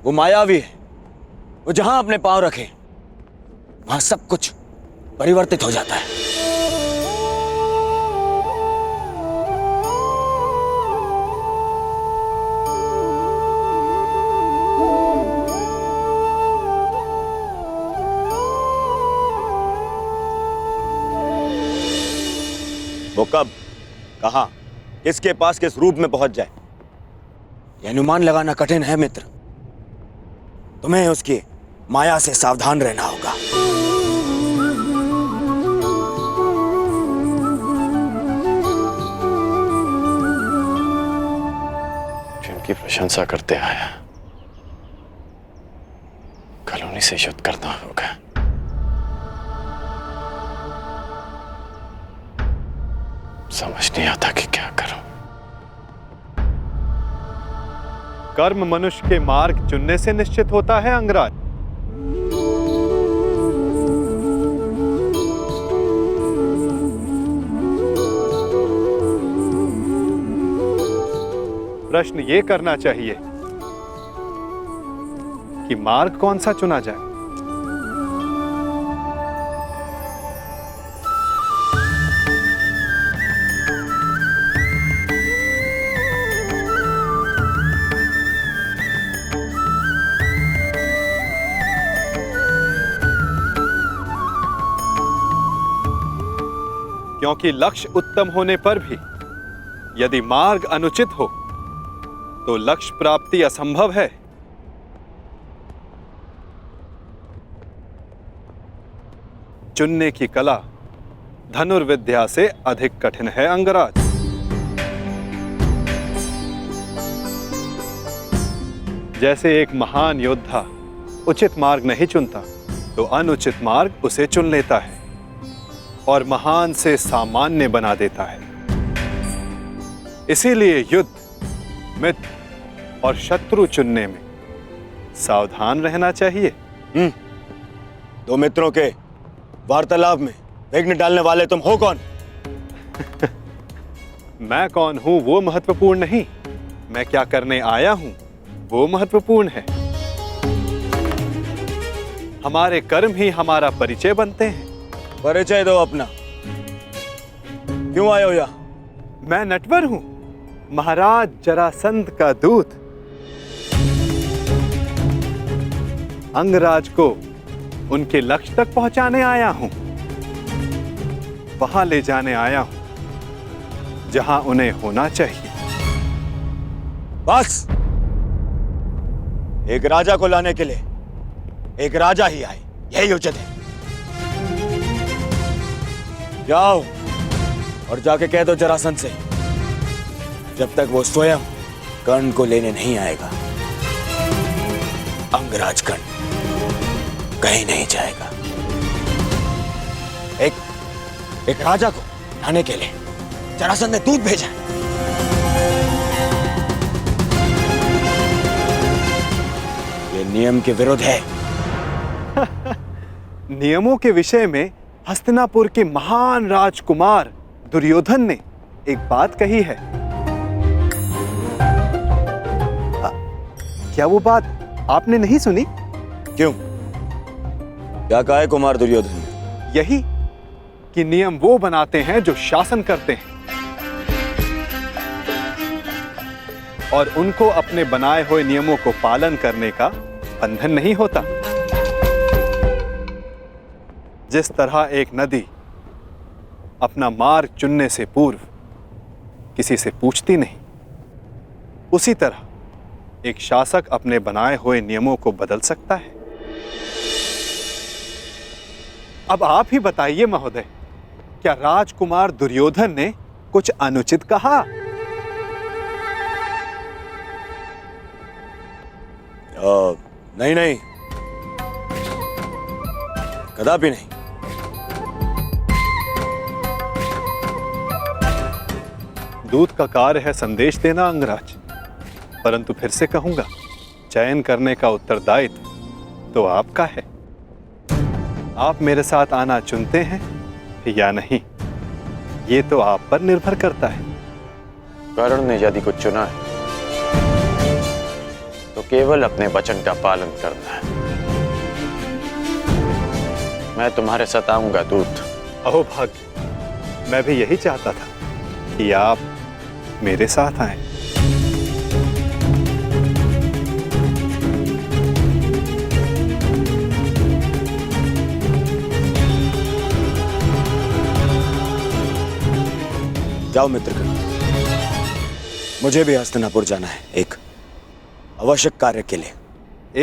[SPEAKER 4] वो मायावी है, वो जहां अपने पांव रखे वहां सब कुछ परिवर्तित हो जाता है। वो कब, कहां, किसके पास किस रूप में पहुंच जाए, यह अनुमान लगाना कठिन है मित्र। तुम्हें उसकी माया से सावधान रहना होगा।
[SPEAKER 13] जिनकी प्रशंसा करते आया, कल उन्हीं से युद्ध करना होगा। समझ नहीं आता कि क्या करूं।
[SPEAKER 8] कर्म मनुष्य के मार्ग चुनने से निश्चित होता है अंगराज। प्रश्न ये करना चाहिए कि मार्ग कौन सा चुना जाए। क्योंकि लक्ष्य उत्तम होने पर भी यदि मार्ग अनुचित हो तो लक्ष्य प्राप्ति असंभव है। चुनने की कला धनुर्विद्या से अधिक कठिन है अंगराज। जैसे एक महान योद्धा उचित मार्ग नहीं चुनता तो अनुचित मार्ग उसे चुन लेता है और महान से सामान्य बना देता है। इसीलिए युद्ध, मित्र और शत्रु चुनने में सावधान रहना चाहिए।
[SPEAKER 4] दो मित्रों के वार्तालाप में विघ्न डालने वाले तुम हो कौन?
[SPEAKER 8] मैं कौन हूं वो महत्वपूर्ण नहीं, मैं क्या करने आया हूं वो महत्वपूर्ण है। हमारे कर्म ही हमारा परिचय बनते हैं।
[SPEAKER 4] परिचय दो अपना, क्यों आए हो यहाँ?
[SPEAKER 8] मैं नटवर हूं, महाराज जरासंध का दूत। अंगराज को उनके लक्ष्य तक पहुंचाने आया हूं, वहां ले जाने आया हूं जहां उन्हें होना चाहिए।
[SPEAKER 4] बस, एक राजा को लाने के लिए एक राजा ही आए, यही उचित है। जाओ और जाके कह दो जरासंध से, जब तक वो स्वयं कर्ण को लेने नहीं आएगा, अंगराज कर्ण कहीं नहीं जाएगा। एक राजा को लाने के लिए जरासंध ने दूत भेजा है। ये नियम के विरुद्ध है।
[SPEAKER 8] नियमों के विषय में हस्तिनापुर के महान राजकुमार दुर्योधन ने एक बात कही है। क्या वो बात आपने नहीं सुनी?
[SPEAKER 4] क्यों? क्या कहा है कुमार दुर्योधन ने?
[SPEAKER 8] यही कि नियम वो बनाते हैं जो शासन करते हैं, और उनको अपने बनाए हुए नियमों को पालन करने का बंधन नहीं होता। जिस तरह एक नदी अपना मार्ग चुनने से पूर्व किसी से पूछती नहीं, उसी तरह एक शासक अपने बनाए हुए नियमों को बदल सकता है। अब आप ही बताइए महोदय, क्या राजकुमार दुर्योधन ने कुछ अनुचित कहा?
[SPEAKER 4] नहीं नहीं, कदापि नहीं।
[SPEAKER 8] दूत का कार्य है संदेश देना अंगराज, परंतु फिर से कहूंगा, चयन करने का उत्तरदायित्व तो आपका है। आप मेरे साथ आना चुनते हैं या नहीं, ये तो आप पर निर्भर करता है।
[SPEAKER 13] कर्ण ने यदि कुछ चुना है तो केवल अपने वचन का पालन करना है। मैं तुम्हारे साथ आऊंगा दूत।
[SPEAKER 8] अहो भाग्य, मैं भी यही चाहता था कि आप मेरे साथ आएं।
[SPEAKER 4] जाओ मित्रगण, मुझे भी हस्तिनापुर जाना है एक आवश्यक कार्य के लिए।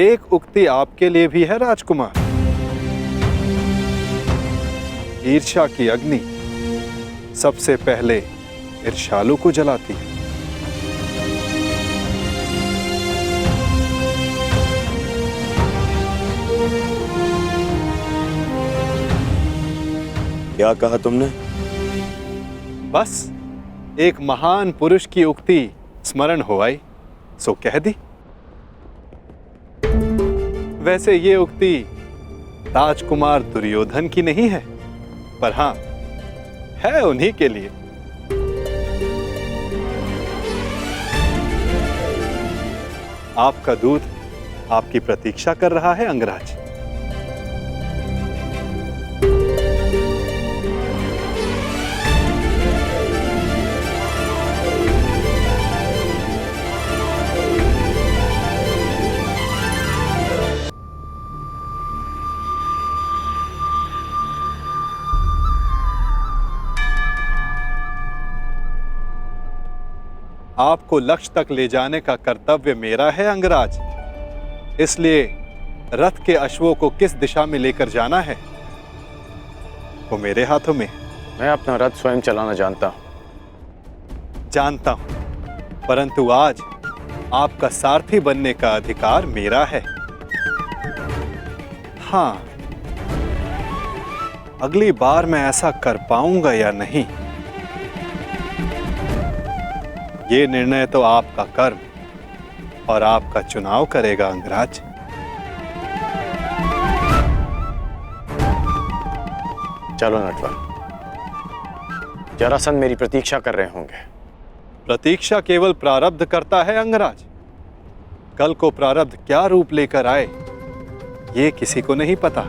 [SPEAKER 8] एक उक्ति आपके लिए भी है राजकुमार। ईर्ष्या की अग्नि सबसे पहले ईर्ष्यालु को जलाती है।
[SPEAKER 4] क्या कहा तुमने?
[SPEAKER 8] बस एक महान पुरुष की उक्ति स्मरण हो आई, सो कह दी। वैसे ये उक्ति राजकुमार दुर्योधन की नहीं है, पर हां, है उन्हीं के लिए। आपका दूत आपकी प्रतीक्षा कर रहा है अंगराज। आपको लक्ष्य तक ले जाने का कर्तव्य मेरा है अंगराज, इसलिए रथ के अश्वों को किस दिशा में लेकर जाना है वो मेरे हाथों में।
[SPEAKER 13] मैं अपना रथ स्वयं चलाना
[SPEAKER 8] जानता हूं, परंतु आज आपका सारथी बनने का अधिकार मेरा है। हां, अगली बार मैं ऐसा कर पाऊंगा या नहीं, ये निर्णय तो आपका कर्म और आपका चुनाव करेगा अंगराज।
[SPEAKER 13] चलो नटवर, जरासंध मेरी प्रतीक्षा कर रहे होंगे।
[SPEAKER 8] प्रतीक्षा केवल प्रारब्ध करता है अंगराज। कल को प्रारब्ध क्या रूप लेकर आए ये किसी को नहीं पता।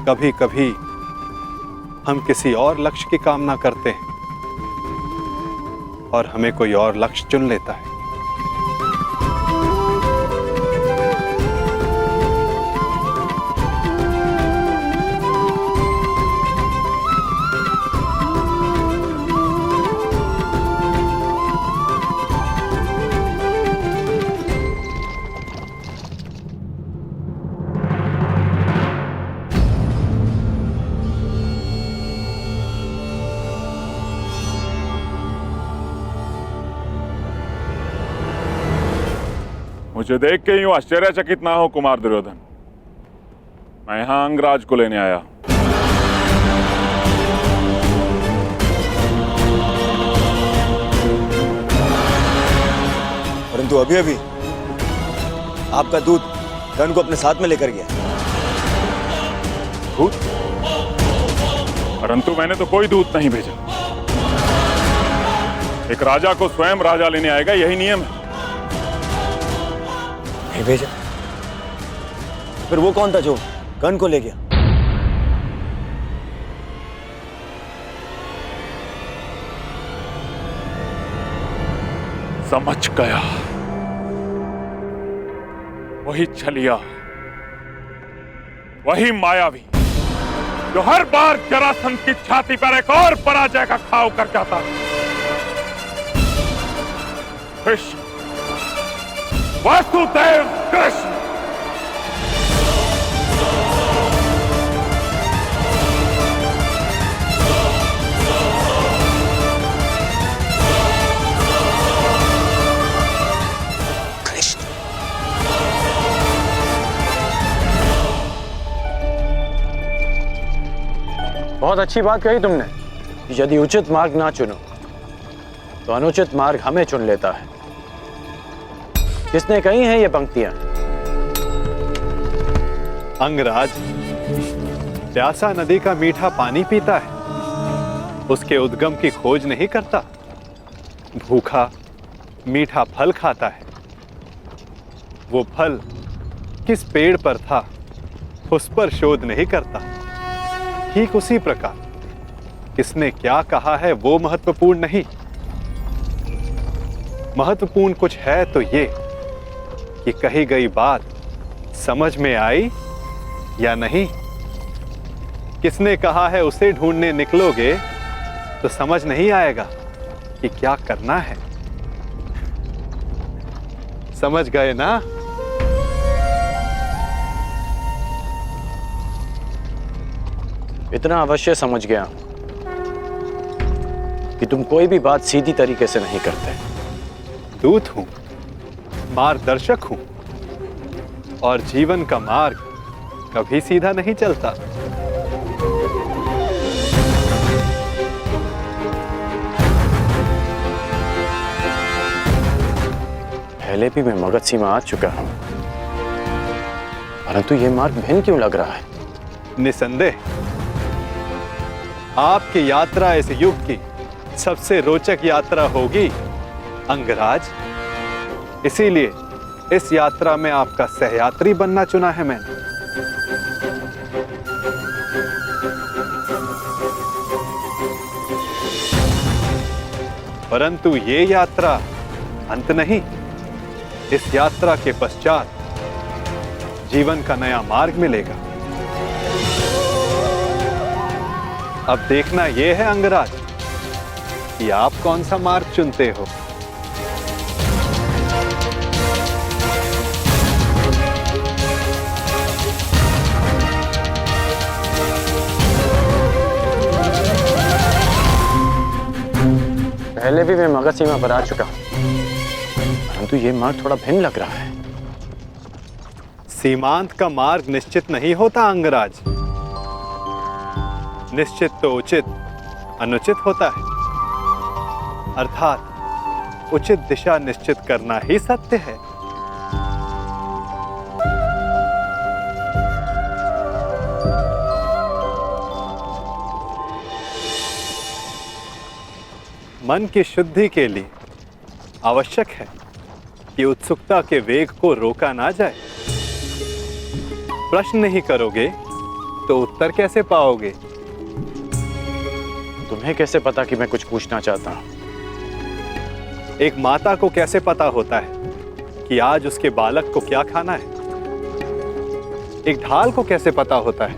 [SPEAKER 8] कभी कभी हम किसी और लक्ष्य की कामना करते हैं और हमें कोई और लक्ष्य चुन लेता है।
[SPEAKER 12] मुझे देख के यूं आश्चर्यचकित ना हो कुमार दुर्योधन। मैं यहां अंगराज को लेने आया।
[SPEAKER 4] परंतु अभी अभी आपका दूत कर्ण को अपने साथ में लेकर गया।
[SPEAKER 12] दूत? परंतु मैंने तो कोई दूत नहीं भेजा। एक राजा को स्वयं राजा लेने आएगा, यही नियम है।
[SPEAKER 4] नहीं भेजा? फिर वो कौन था जो कर्ण को ले गया?
[SPEAKER 12] समझ गया, वही छलिया, वही मायावी जो हर बार जरासंध की छाती पर एक और पराजय का घाव कर जाता। कृष्ण, वासुदेव कृष्ण।
[SPEAKER 4] कृष्ण।
[SPEAKER 13] बहुत अच्छी बात कही तुमने कि यदि उचित मार्ग ना चुनो तो अनुचित मार्ग हमें चुन लेता है। किसने कही हैं ये पंक्तियां?
[SPEAKER 8] अंगराज प्यासा नदी का मीठा पानी पीता है, उसके उद्गम की खोज नहीं करता। भूखा मीठा फल खाता है, वो फल किस पेड़ पर था उस पर शोध नहीं करता। ठीक उसी प्रकार किसने क्या कहा है वो महत्वपूर्ण नहीं, महत्वपूर्ण कुछ है तो ये कि कही गई बात समझ में आई या नहीं। किसने कहा है उसे ढूंढने निकलोगे तो समझ नहीं आएगा कि क्या करना है। समझ गए ना?
[SPEAKER 13] इतना अवश्य समझ गया कि तुम कोई भी बात सीधी तरीके से नहीं करते।
[SPEAKER 8] दूत हूं, मार्गदर्शक हूं, और जीवन का मार्ग कभी सीधा नहीं चलता।
[SPEAKER 13] पहले भी मैं मगध सीमा आ चुका हूं, परंतु यह मार्ग भिन्न क्यों लग रहा है?
[SPEAKER 8] निसंदेह आपकी यात्रा इस युग की सबसे रोचक यात्रा होगी अंगराज। इसीलिए इस यात्रा में आपका सहयात्री बनना चुना है मैंने। परंतु ये यात्रा अंत नहीं। इस यात्रा के पश्चात जीवन का नया मार्ग मिलेगा। अब देखना यह है अंगराज कि आप कौन सा मार्ग चुनते हो।
[SPEAKER 13] पहले भी मैं मगध सीमा पर आ चुका हूं, परंतु यह मार्ग थोड़ा भिन्न लग रहा है।
[SPEAKER 8] सीमांत का मार्ग निश्चित नहीं होता अंगराज। निश्चित तो उचित अनुचित होता है, अर्थात उचित दिशा निश्चित करना ही सत्य है। मन की शुद्धि के लिए आवश्यक है कि उत्सुकता के वेग को रोका ना जाए। प्रश्न नहीं करोगे तो उत्तर कैसे पाओगे?
[SPEAKER 13] तुम्हें कैसे पता कि मैं कुछ पूछना चाहता हूं?
[SPEAKER 8] एक माता को कैसे पता होता है कि आज उसके बालक को क्या खाना है? एक ढाल को कैसे पता होता है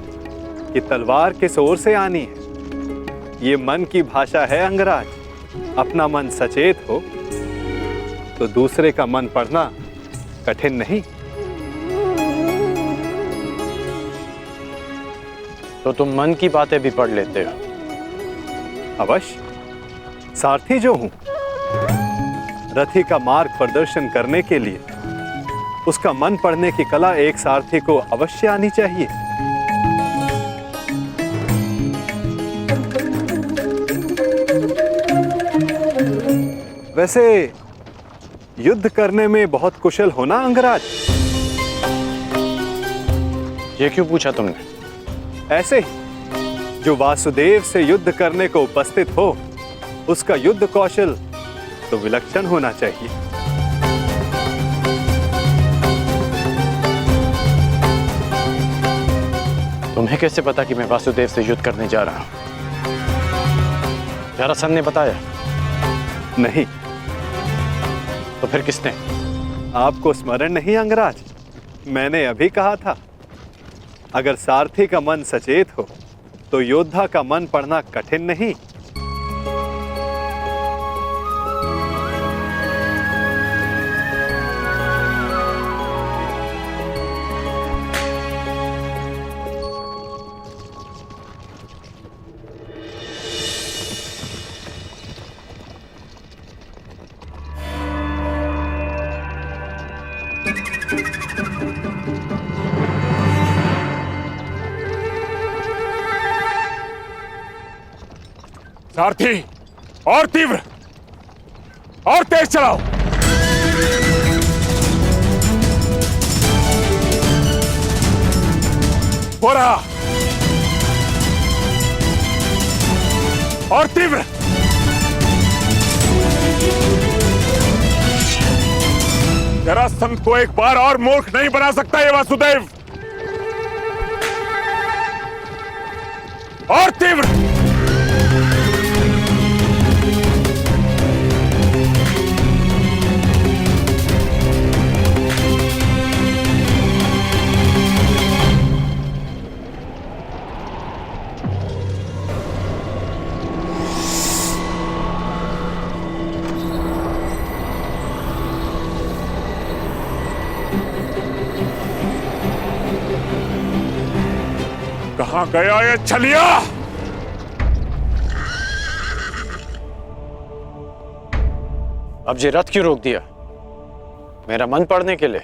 [SPEAKER 8] कि तलवार किस ओर से आनी है? ये मन की भाषा है अंगराज। अपना मन सचेत हो तो दूसरे का मन पढ़ना कठिन नहीं।
[SPEAKER 13] तो तुम मन की बातें भी पढ़ लेते हो?
[SPEAKER 8] अवश्य। सारथी जो हूं, रथी का मार्ग प्रदर्शन करने के लिए उसका मन पढ़ने की कला एक सारथी को अवश्य आनी चाहिए। वैसे युद्ध करने में बहुत कुशल होना अंगराज?
[SPEAKER 13] ये क्यों पूछा तुमने?
[SPEAKER 8] ऐसे ही जो वासुदेव से युद्ध करने को उपस्थित हो उसका युद्ध कौशल तो विलक्षण होना चाहिए।
[SPEAKER 13] तुम्हें कैसे पता कि मैं वासुदेव से युद्ध करने जा रहा हूं? जरासंध ने बताया?
[SPEAKER 8] नहीं।
[SPEAKER 13] तो फिर किसने?
[SPEAKER 8] आपको स्मरण नहीं अंगराज? मैंने अभी कहा था, अगर सारथी का मन सचेत हो तो योद्धा का मन पढ़ना कठिन नहीं।
[SPEAKER 12] सारथी, और तीव्र और तेज चलाओ। हो रहा, और तीव्र। जरासंध को एक बार और मूर्ख नहीं बना सकता ये वासुदेव। और तीव्र। कहां गया ये छलिया?
[SPEAKER 13] अब ये रथ क्यों रोक दिया? मेरा मन पढ़ने के लिए?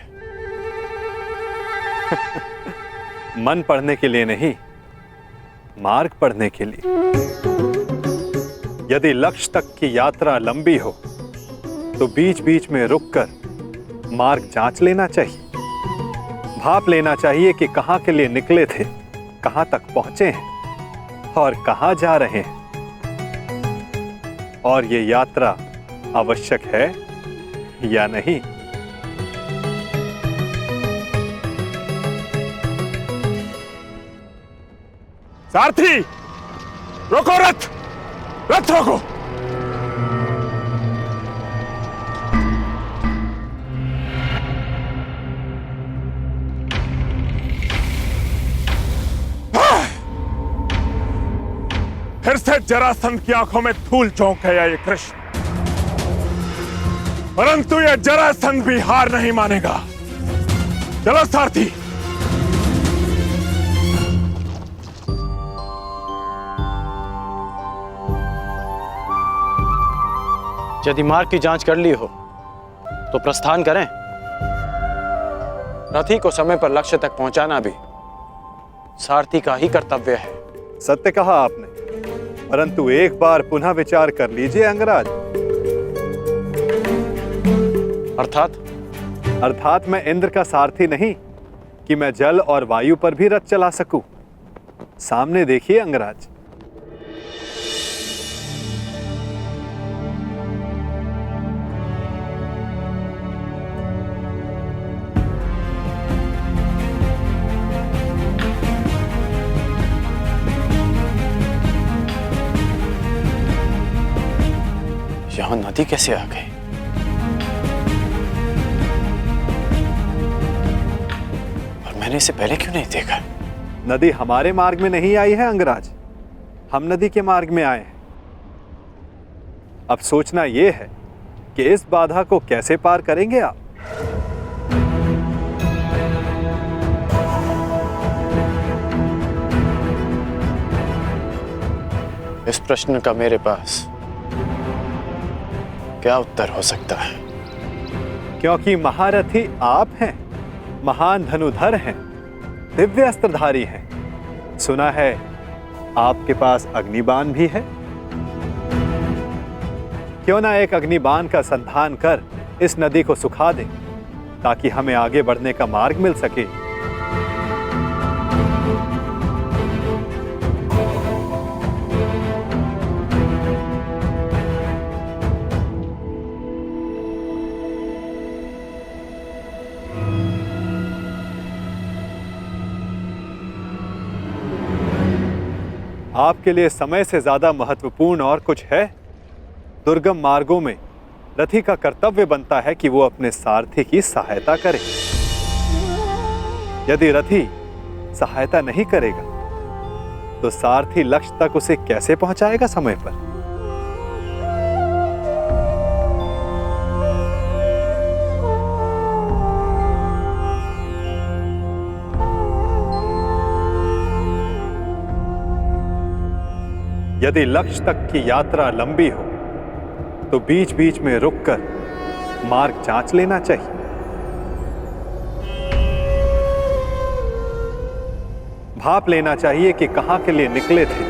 [SPEAKER 8] मन पढ़ने के लिए नहीं, मार्ग पढ़ने के लिए। यदि लक्ष्य तक की यात्रा लंबी हो तो बीच बीच में रुककर मार्ग जांच लेना चाहिए। भाप लेना चाहिए कि कहां के लिए निकले थे, कहां तक पहुंचे हैं और कहां जा रहे हैं, और ये यात्रा आवश्यक है या नहीं।
[SPEAKER 12] सारथी, रोको रथ, रथ रोको। फिर से जरासंध की आंखों में धूल चौंक गया ये कृष्ण, परंतु यह जरासंध भी हार नहीं मानेगा। चलो सारथी।
[SPEAKER 13] यदि मार्ग की जांच कर ली हो तो प्रस्थान करें। रथी को समय पर लक्ष्य तक पहुंचाना भी सारथी का ही कर्तव्य है।
[SPEAKER 8] सत्य कहा आपने, परंतु एक बार पुनः विचार कर लीजिए अंगराज। अर्थात मैं इंद्र का सारथी नहीं कि मैं जल और वायु पर भी रथ चला सकूं। सामने देखिए अंगराज।
[SPEAKER 13] यहाँ नदी कैसे आ गई? और मैंने इसे पहले क्यों नहीं देखा?
[SPEAKER 8] नदी हमारे मार्ग में नहीं आई है अंगराज, हम नदी के मार्ग में आए हैं। अब सोचना यह है कि इस बाधा को कैसे पार करेंगे आप।
[SPEAKER 13] इस प्रश्न का मेरे पास क्या उत्तर हो सकता है?
[SPEAKER 8] क्योंकि महारथी आप हैं, महान धनुधर हैं, दिव्य अस्त्रधारी हैं। सुना है आपके पास अग्निबाण भी है। क्यों ना एक अग्निबाण का संधान कर इस नदी को सुखा दें, ताकि हमें आगे बढ़ने का मार्ग मिल सके। आपके लिए समय से ज्यादा महत्वपूर्ण और कुछ है? दुर्गम मार्गों में रथी का कर्तव्य बनता है कि वो अपने सारथी की सहायता करे। यदि रथी सहायता नहीं करेगा तो सारथी लक्ष्य तक उसे कैसे पहुंचाएगा समय पर? यदि लक्ष्य तक की यात्रा लंबी हो तो बीच बीच में रुककर मार्ग जांच लेना चाहिए। भाप लेना चाहिए कि कहां के लिए निकले थे,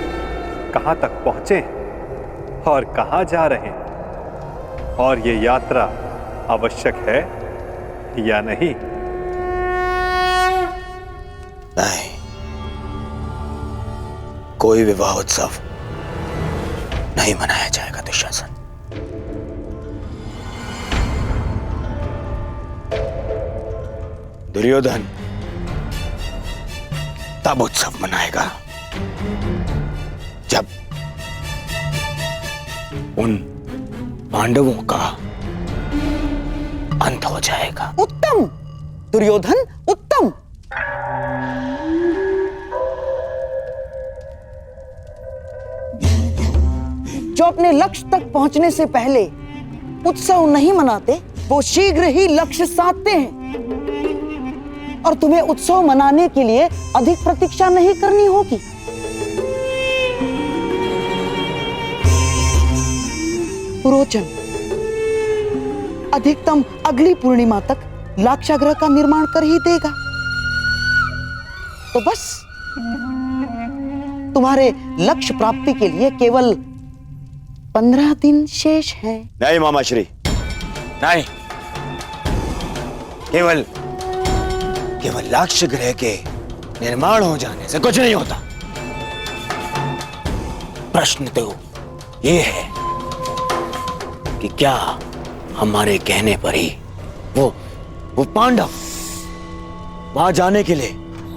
[SPEAKER 8] कहां तक पहुंचे हैं और कहां जा रहे हैं, और ये यात्रा आवश्यक है या नहीं।
[SPEAKER 4] नहीं, कोई विवाह उत्सव नहीं मनाया जाएगा दुशासन। दुर्योधन तब उत्सव मनाएगा जब उन पांडवों का अंत हो जाएगा।
[SPEAKER 3] उत्तम दुर्योधन, उत्तम। जो अपने लक्ष्य तक पहुंचने से पहले उत्सव नहीं मनाते, वो शीघ्र ही लक्ष्य साधते हैं। और तुम्हें उत्सव मनाने के लिए अधिक प्रतीक्षा नहीं करनी होगी। पुरोचन अधिकतम अगली पूर्णिमा तक लाक्षागृह का निर्माण कर ही देगा। तो बस तुम्हारे लक्ष्य प्राप्ति के लिए केवल 15 दिन शेष हैं।
[SPEAKER 4] नहीं मामाश्री, नहीं। केवल लाक्ष गृह के निर्माण हो जाने से कुछ नहीं होता। प्रश्न तो ये है कि क्या हमारे कहने पर ही वो पांडव वहां जाने के लिए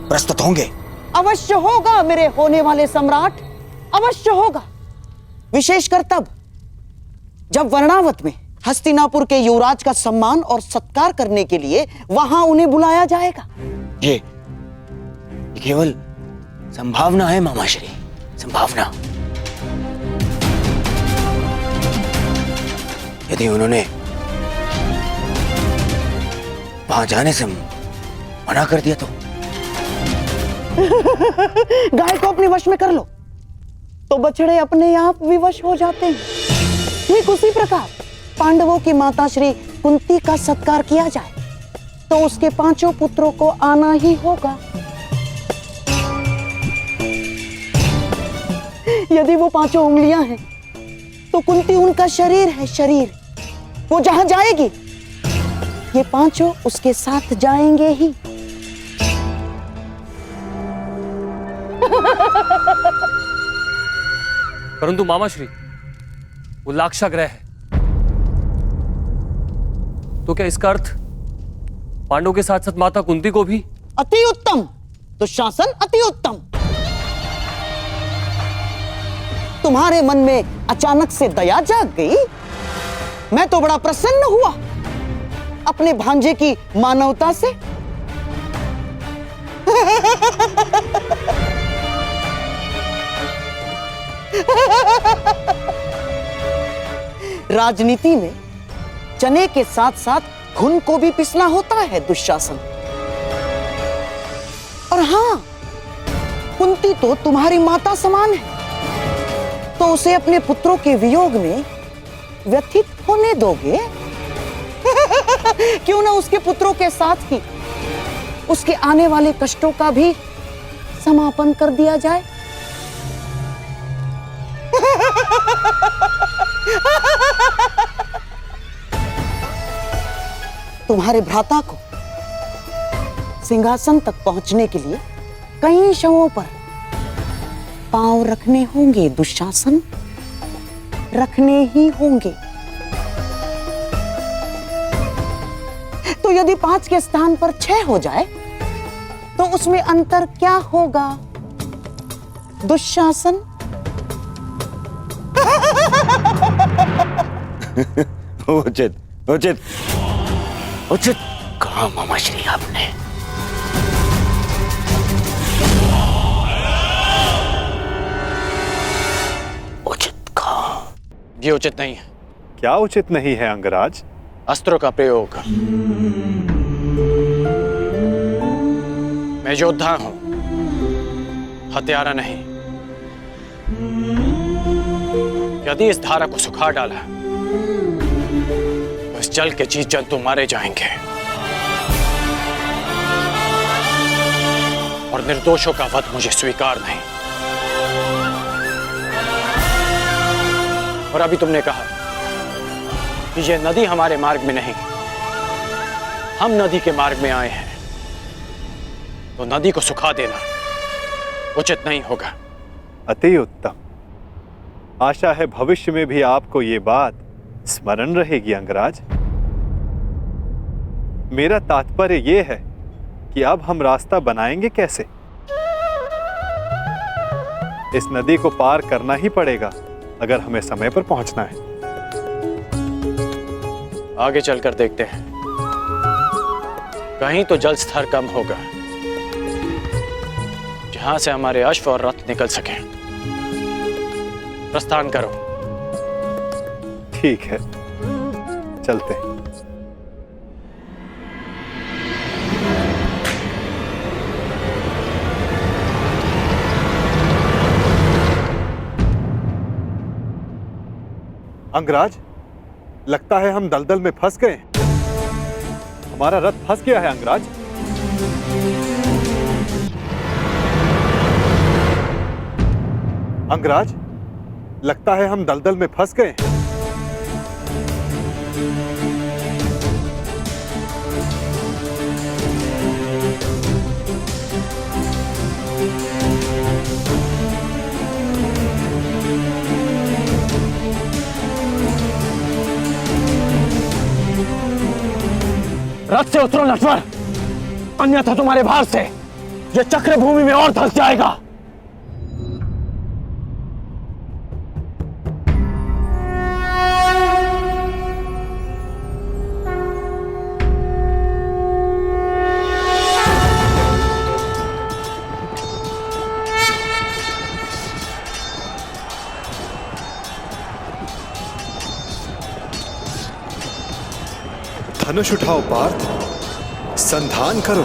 [SPEAKER 4] प्रस्तुत होंगे?
[SPEAKER 3] अवश्य होगा मेरे होने वाले सम्राट, अवश्य होगा। विशेषकर तब जब वर्णावत में हस्तिनापुर के युवराज का सम्मान और सत्कार करने के लिए वहां उन्हें बुलाया जाएगा।
[SPEAKER 4] ये केवल संभावना है मामाश्री, संभावना। यदि उन्होंने वहां जाने से मना कर दिया तो
[SPEAKER 3] गाय को अपने वश में कर लो तो बछड़े अपने आप विवश हो जाते हैं। ठीक उसी प्रकार पांडवों की माता श्री कुंती का सत्कार किया जाए तो उसके 5 पुत्रों को आना ही होगा। यदि वो 5 उंगलियां हैं तो कुंती उनका शरीर है, शरीर। वो जहां जाएगी ये 5 उसके साथ जाएंगे ही।
[SPEAKER 16] परंतु मामाश्री, वो लाक्षागृह है, तो क्या इसका अर्थ पांडवों के साथ साथ माता कुंती को भी?
[SPEAKER 3] अति उत्तम दुशासन, अति उत्तम। तुम्हारे मन में अचानक से दया जाग गई मैं तो बड़ा प्रसन्न हुआ अपने भांजे की मानवता से। राजनीति में चने के साथ साथ घुन को भी पिसना होता है दुशासन। और हां, कुंती तो तुम्हारी माता समान है, तो उसे अपने पुत्रों के वियोग में व्यथित होने दोगे? क्यों ना उसके पुत्रों के साथ ही उसके आने वाले कष्टों का भी समापन कर दिया जाए। तुम्हारे भ्राता को सिंहासन तक पहुंचने के लिए कई शवों पर पांव रखने होंगे दुशासन, रखने ही होंगे। तो यदि 5 के स्थान पर 6 हो जाए तो उसमें अंतर क्या होगा दुशासन?
[SPEAKER 4] उचित उचित उचित कहा मामा श्री आपने। उचित कहा।
[SPEAKER 13] ये उचित नहीं है।
[SPEAKER 8] क्या उचित नहीं है अंगराज?
[SPEAKER 13] अस्त्रों का प्रयोग। मैं योद्धा हूं, हत्यारा नहीं। यदि इस धारा को सुखा डाला तो इस जल के जीव जंतु मारे जाएंगे और निर्दोषों का वध मुझे स्वीकार नहीं। और अभी तुमने कहा कि यह नदी हमारे मार्ग में नहीं, हम नदी के मार्ग में आए हैं, तो नदी को सुखा देना उचित नहीं होगा।
[SPEAKER 8] अति उत्तम। आशा है भविष्य में भी आपको ये बात स्मरण रहेगी अंगराज। मेरा तात्पर्य ये है कि अब हम रास्ता बनाएंगे कैसे? इस नदी को पार करना ही पड़ेगा अगर हमें समय पर पहुंचना है।
[SPEAKER 13] आगे चलकर देखते हैं, कहीं तो जल स्तर कम होगा जहां से हमारे अश्व और रथ निकल सके। प्रस्थान करो।
[SPEAKER 8] ठीक है, चलते हैं। अंगराज, लगता है हम दलदल में फंस गए। हमारा रथ फंस गया है अंगराज। अंगराज, लगता है हम दलदल में फंस गए।
[SPEAKER 2] रथ से उतरो नटवर, अन्यथा तुम्हारे भार से यह चक्र भूमि में और धंस जाएगा।
[SPEAKER 8] धनुष उठाओ पार्थ, संधान करो।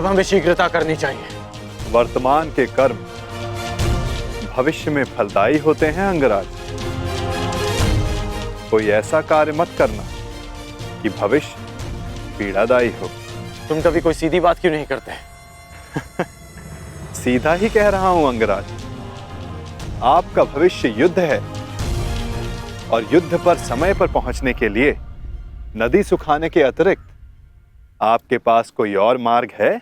[SPEAKER 13] अब हमें शीघ्रता करनी चाहिए।
[SPEAKER 8] वर्तमान के कर्म भविष्य में फलदायी होते हैं अंगराज। कोई ऐसा कार्य मत करना कि भविष्य पीड़ादायी हो।
[SPEAKER 13] तुम कभी कोई सीधी बात क्यों नहीं करते?
[SPEAKER 8] सीधा ही कह रहा हूं अंगराज। आपका भविष्य युद्ध है और युद्ध पर समय पर पहुंचने के लिए नदी सुखाने के अतिरिक्त आपके पास कोई और मार्ग है?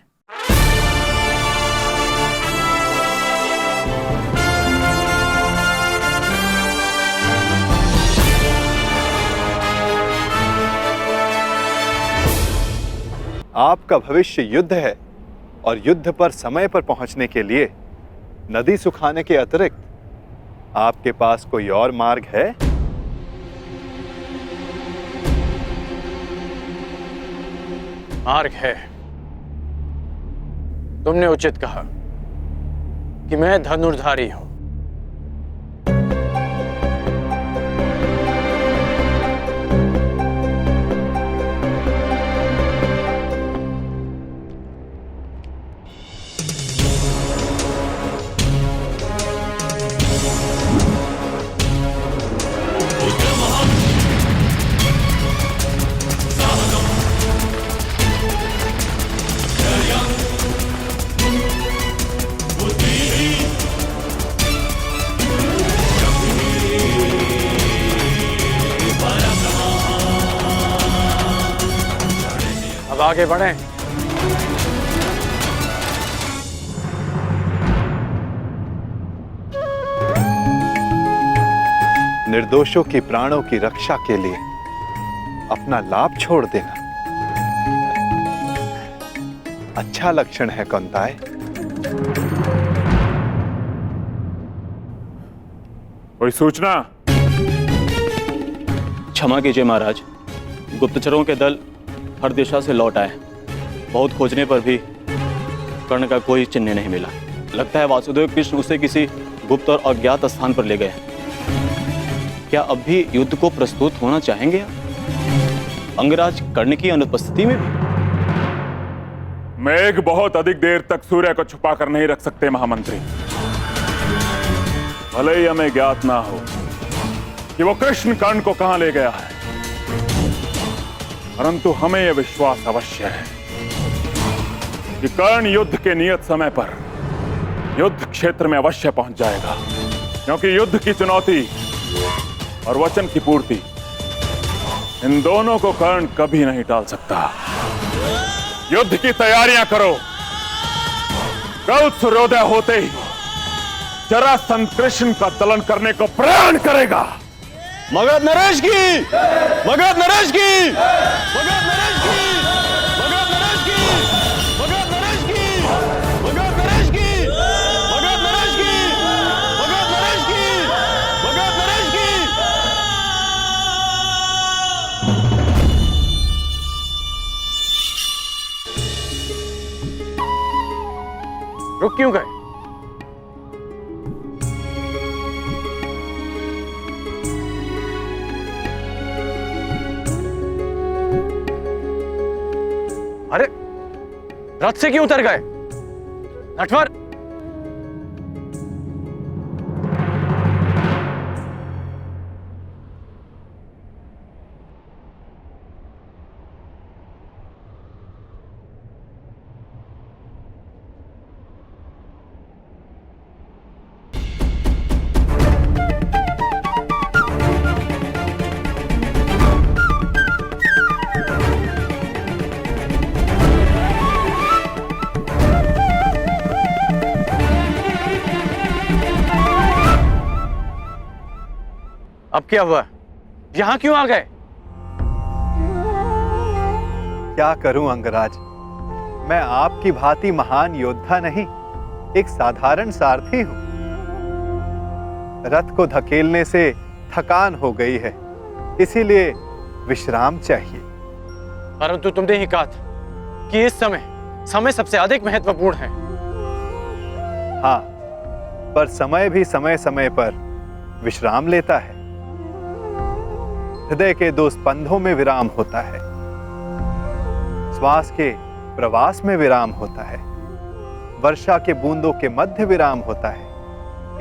[SPEAKER 8] आपका भविष्य युद्ध है और युद्ध पर समय पर पहुंचने के लिए नदी सुखाने के अतिरिक्त आपके पास कोई और मार्ग है?
[SPEAKER 13] मार्ग है। तुमने उचित कहा कि मैं धनुर्धारी हूं। अब आगे बढ़ें।
[SPEAKER 8] निर्दोषों की प्राणों की रक्षा के लिए अपना लाभ छोड़ देना अच्छा लक्षण है कौंताय।
[SPEAKER 12] कोई सूचना?
[SPEAKER 17] क्षमा कीजिए महाराज, गुप्तचरों के दल हर दिशा से लौट आए। बहुत खोजने पर भी कर्ण का कोई चिन्ह नहीं मिला। लगता है वासुदेव कृष्ण उसे किसी गुप्त और अज्ञात स्थान पर ले गए। क्या अब भी युद्ध को प्रस्तुत होना चाहेंगे अंगराज कर्ण की अनुपस्थिति में भी?
[SPEAKER 12] मेघ बहुत अधिक देर तक सूर्य को छुपा कर नहीं रख सकते महामंत्री। भले ही हमें ज्ञात ना हो कि वो कृष्ण कर्ण को कहां ले गया है, परंतु हमें यह विश्वास अवश्य है कि कर्ण युद्ध के नियत समय पर युद्ध क्षेत्र में अवश्य पहुंच जाएगा, क्योंकि युद्ध की चुनौती और वचन की पूर्ति, इन दोनों को कर्ण कभी नहीं टाल सकता। युद्ध की तैयारियां करो। कल सूर्योदय होते ही जरासंध कृष्ण का दलन करने को प्रण करेगा।
[SPEAKER 17] मगध नरेश की! मगध नरेश की! मगध नरेश की! मगध नरेश की! मगध नरेश की! मगध नरेश की! मगध नरेश की! मगध नरेश की! मगध नरेश की!
[SPEAKER 13] रुक क्यों गए? अरे रथ से क्यों उतर गए? नटवर! अब क्या हुआ? यहां क्यों आ गए?
[SPEAKER 8] क्या करूं अंगराज, मैं आपकी भांति महान योद्धा नहीं, एक साधारण सारथी हूं। रथ को धकेलने से थकान हो गई है, इसीलिए विश्राम चाहिए।
[SPEAKER 13] परंतु तुमने ही कहा था कि इस समय सबसे अधिक महत्वपूर्ण है।
[SPEAKER 8] हाँ, पर समय भी समय समय पर विश्राम लेता है। हृदय के दो स्पंदों में विराम होता है। श्वास के प्रवास में विराम होता है, वर्षा के बूंदों के मध्य विराम होता है।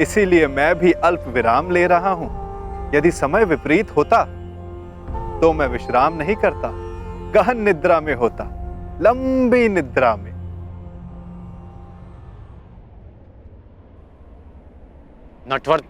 [SPEAKER 8] इसीलिए मैं भी अल्प विराम ले रहा हूं। यदि समय विपरीत होता तो मैं विश्राम नहीं करता, गहन निद्रा में होता, लंबी निद्रा में।
[SPEAKER 13] नटवर